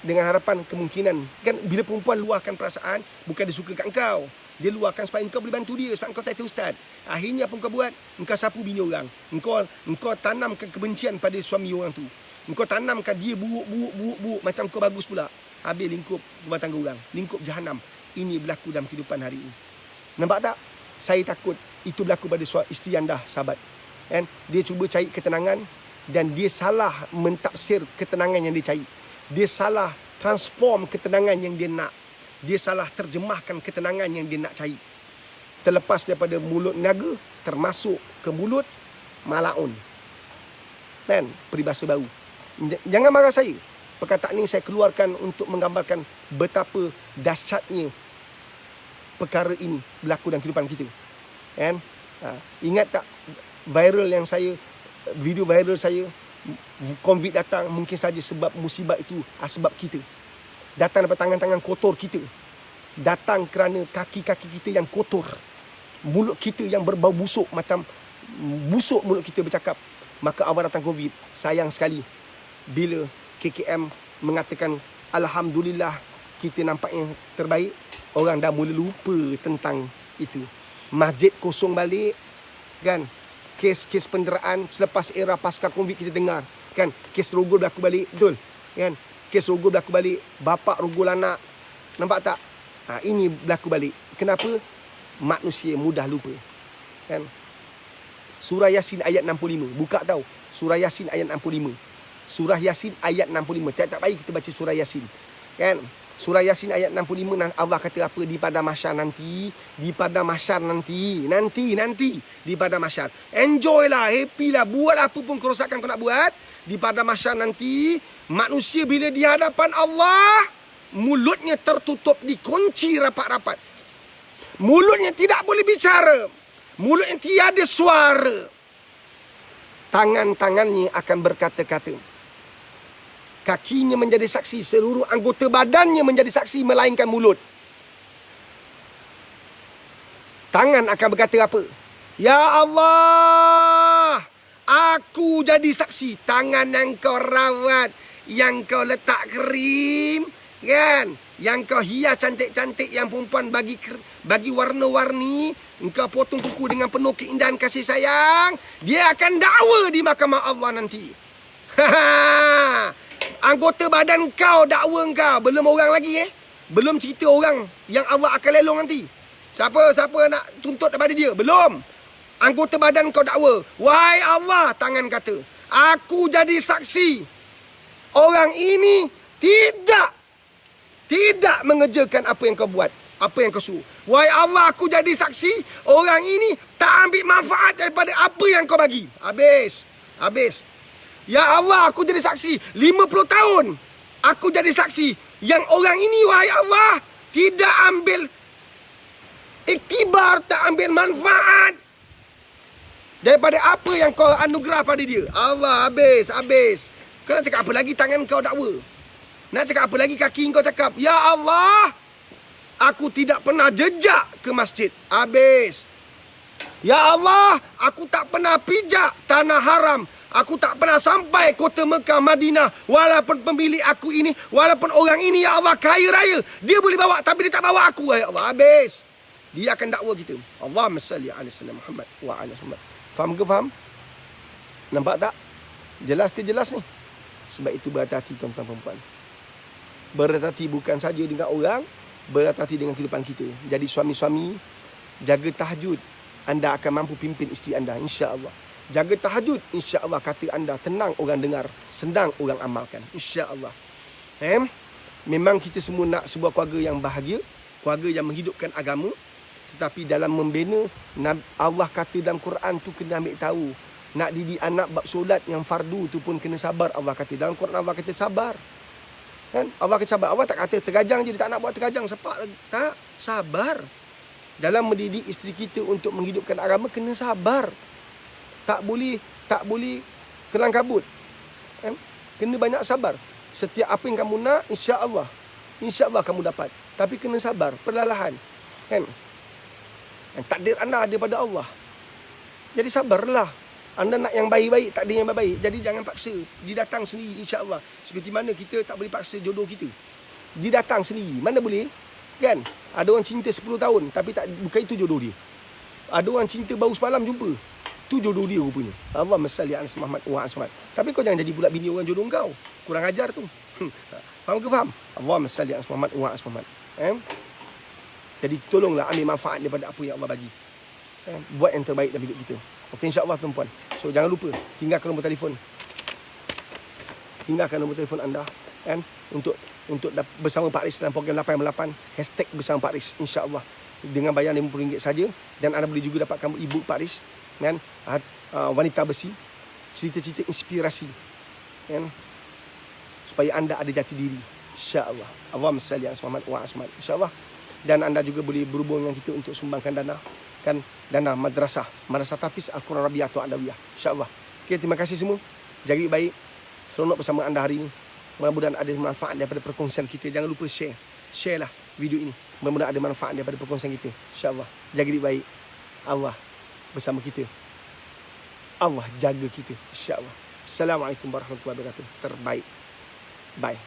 dengan harapan kemungkinan. Kan bila perempuan luahkan perasaan, bukan dia suka kat engkau. Dia luahkan supaya engkau boleh bantu dia, sebab engkau tak tahu ustaz. Akhirnya apa engkau buat? Engkau sapu bini orang. Engkau tanamkan kebencian pada suami orang tu. Engkau tanamkan dia buruk macam kau bagus pula. Habis lingkup rumah tangga orang, lingkup jahanam. Ini berlaku dalam kehidupan hari ini. Nampak tak? Saya takut itu berlaku pada isteri anda, sahabat. Kan? Dia cuba cari ketenangan dan dia salah mentafsir ketenangan yang dia cari. Dia salah transform ketenangan yang dia nak. Dia salah terjemahkan ketenangan yang dia nak cari. Terlepas daripada mulut naga, termasuk ke mulut malaun. Kan? Peribahasa baru. Jangan marah saya. Perkataan ini saya keluarkan untuk menggambarkan betapa dahsyatnya perkara ini berlaku dalam kehidupan kita. Kan? Ingat tak video viral saya, COVID datang mungkin saja sebab musibah itu sebab kita. Datang daripada tangan-tangan kotor kita. Datang kerana kaki-kaki kita yang kotor. Mulut kita yang berbau busuk, macam busuk mulut kita bercakap. Maka awal datang COVID. Sayang sekali bila KKM mengatakan alhamdulillah kita nampak yang terbaik, orang dah mula lupa tentang itu. Masjid kosong balik, kan? Kes-kes penderaan selepas era pasca COVID kita dengar, kan? Kes rogol berlaku balik, betul? Kan? Kes rogol berlaku balik, bapak rogol anak. Nampak tak? Ini berlaku balik. Kenapa? Manusia mudah lupa. Kan? Surah Yasin ayat 65. Buka tahu. Surah Yasin ayat 65. Surah Yasin ayat 65. Tak baik kita baca surah Yasin. Kan? Surah Yasin ayat 65, Allah kata apa? Di pada mahsyar nanti. Di pada mahsyar nanti. Nanti. Di pada mahsyar. Enjoy lah, happy lah. Buat apa pun kerosakan kau nak buat. Di pada mahsyar nanti, manusia bila di hadapan Allah, mulutnya tertutup, dikunci rapat-rapat. Mulutnya tidak boleh bicara. Mulutnya tiada suara. Tangan-tangannya akan berkata-kata. Kakinya menjadi saksi. Seluruh anggota badannya menjadi saksi melainkan mulut. Tangan akan berkata apa? Ya Allah, aku jadi saksi. Tangan yang kau rawat, yang kau letak krim, kan? Yang kau hias cantik-cantik, yang perempuan bagi warna-warni, engkau potong kuku dengan penuh keindahan kasih sayang, dia akan dakwa di mahkamah Allah nanti. Anggota badan kau dakwa engkau. Belum orang lagi Belum cerita orang yang Allah akan lelong nanti. Siapa nak tuntut daripada dia? Belum. Anggota badan kau dakwa. Wahai Allah, tangan kata, aku jadi saksi. Orang ini tidak mengerjakan apa yang kau buat, apa yang kau suruh. Wahai Allah, aku jadi saksi. Orang ini tak ambil manfaat daripada apa yang kau bagi. Habis. Ya Allah, aku jadi saksi. 50 tahun aku jadi saksi. Yang orang ini, wahai Allah, tidak ambil iktibar, tak ambil manfaat daripada apa yang kau anugerah pada dia. Allah, habis. Kau nak cakap apa lagi? Tangan kau dakwa. Nak cakap apa lagi? Kaki kau cakap, ya Allah, aku tidak pernah jejak ke masjid. Habis. Ya Allah, aku tak pernah pijak tanah haram. Aku tak pernah sampai kota Mekah, Madinah. Walaupun pemilik aku ini, walaupun orang ini, ya Allah, kaya raya. Dia boleh bawa, tapi dia tak bawa aku. Ya Allah, habis. Dia akan dakwa kita. Allahumma salli ala sayyidina Muhammad wa ala Muhammad. Faham ke faham? Nampak tak? Jelas ke jelas ni? Sebab itu berhati-hati tuan-tuan perempuan. Berhati-hati bukan saja dengan orang, berhati-hati dengan kehidupan kita. Jadi suami-suami, jaga tahajud. Anda akan mampu pimpin isteri anda, insya-Allah. Jaga tahajud, insya-Allah kata anda tenang orang dengar, senang orang amalkan, insya-Allah. Memang kita semua nak sebuah keluarga yang bahagia, keluarga yang menghidupkan agama, tetapi dalam membina, Allah kata dalam Quran tu kena ambil tahu. Nak didik anak bab solat yang fardu tu pun kena sabar. Allah kata dalam Quran, Allah kata sabar. Kan? Allah kata sabar. Allah tak kata tergajang je, dia tak nak buat tergajang, sepak lagi. Tak, sabar. Dalam mendidik isteri kita untuk menghidupkan agama kena sabar. Tak boleh kelang kabut. Kan? Kena banyak sabar. Setiap apa yang kamu nak, insya-Allah kamu dapat. Tapi kena sabar, perlahan. Kan? Takdir anda ada pada Allah. Jadi sabarlah. Anda nak yang baik-baik, tak ada yang baik-baik. Jadi jangan paksa. Dia datang sendiri, insya-Allah. Seperti mana kita tak boleh paksa jodoh kita. Dia datang sendiri. Mana boleh? Kan? Ada orang cinta 10 tahun, tapi bukan itu jodoh dia. Ada orang cinta baru semalam jumpa. Tu jodoh dia rupanya. Allahumma salli ala Muhammad wa ala Muhammad. Tapi kau jangan jadi pula bini orang jodoh kau. Kurang ajar tu. Faham ke faham? Allahumma salli ala Muhammad wa ala Muhammad. Jadi tolonglah ambil manfaat daripada apa yang Allah bagi. Buat yang terbaik dalam hidup kita. Okey, insya-Allah tuan-puan. So jangan lupa tinggalkan nombor telefon. Tinggalkan nombor telefon anda kan untuk bersama Pak Riz dalam program 888 #bersama Pak Riz, insya-Allah. Dengan bayar RM50 saja, dan anda boleh juga dapatkan e-book Pak Riz kan, wanita besi, cerita-cerita inspirasi kan, supaya anda ada jati diri, insya-Allah. Allahumma salli ala Muhammad wa ala Muhammad, insya-Allah. Dan anda juga boleh berhubung dengan kita untuk sumbangkan dana kan, dana madrasah Tahfiz Al-Quran Rabiah atau Adawiyah, insya-Allah. Okey, terima kasih semua. Jaga baik. Seronok bersama anda hari ini. Mudah-mudahan ada manfaat daripada perkongsian kita. Jangan lupa share lah video ini. Mudah-mudahan ada manfaat daripada perkongsian kita, insya-Allah. Jaga diri baik. Allah bersama kita. Allah jaga kita, insya-Allah. Assalamualaikum warahmatullahi wabarakatuh. Terbaik. Bye.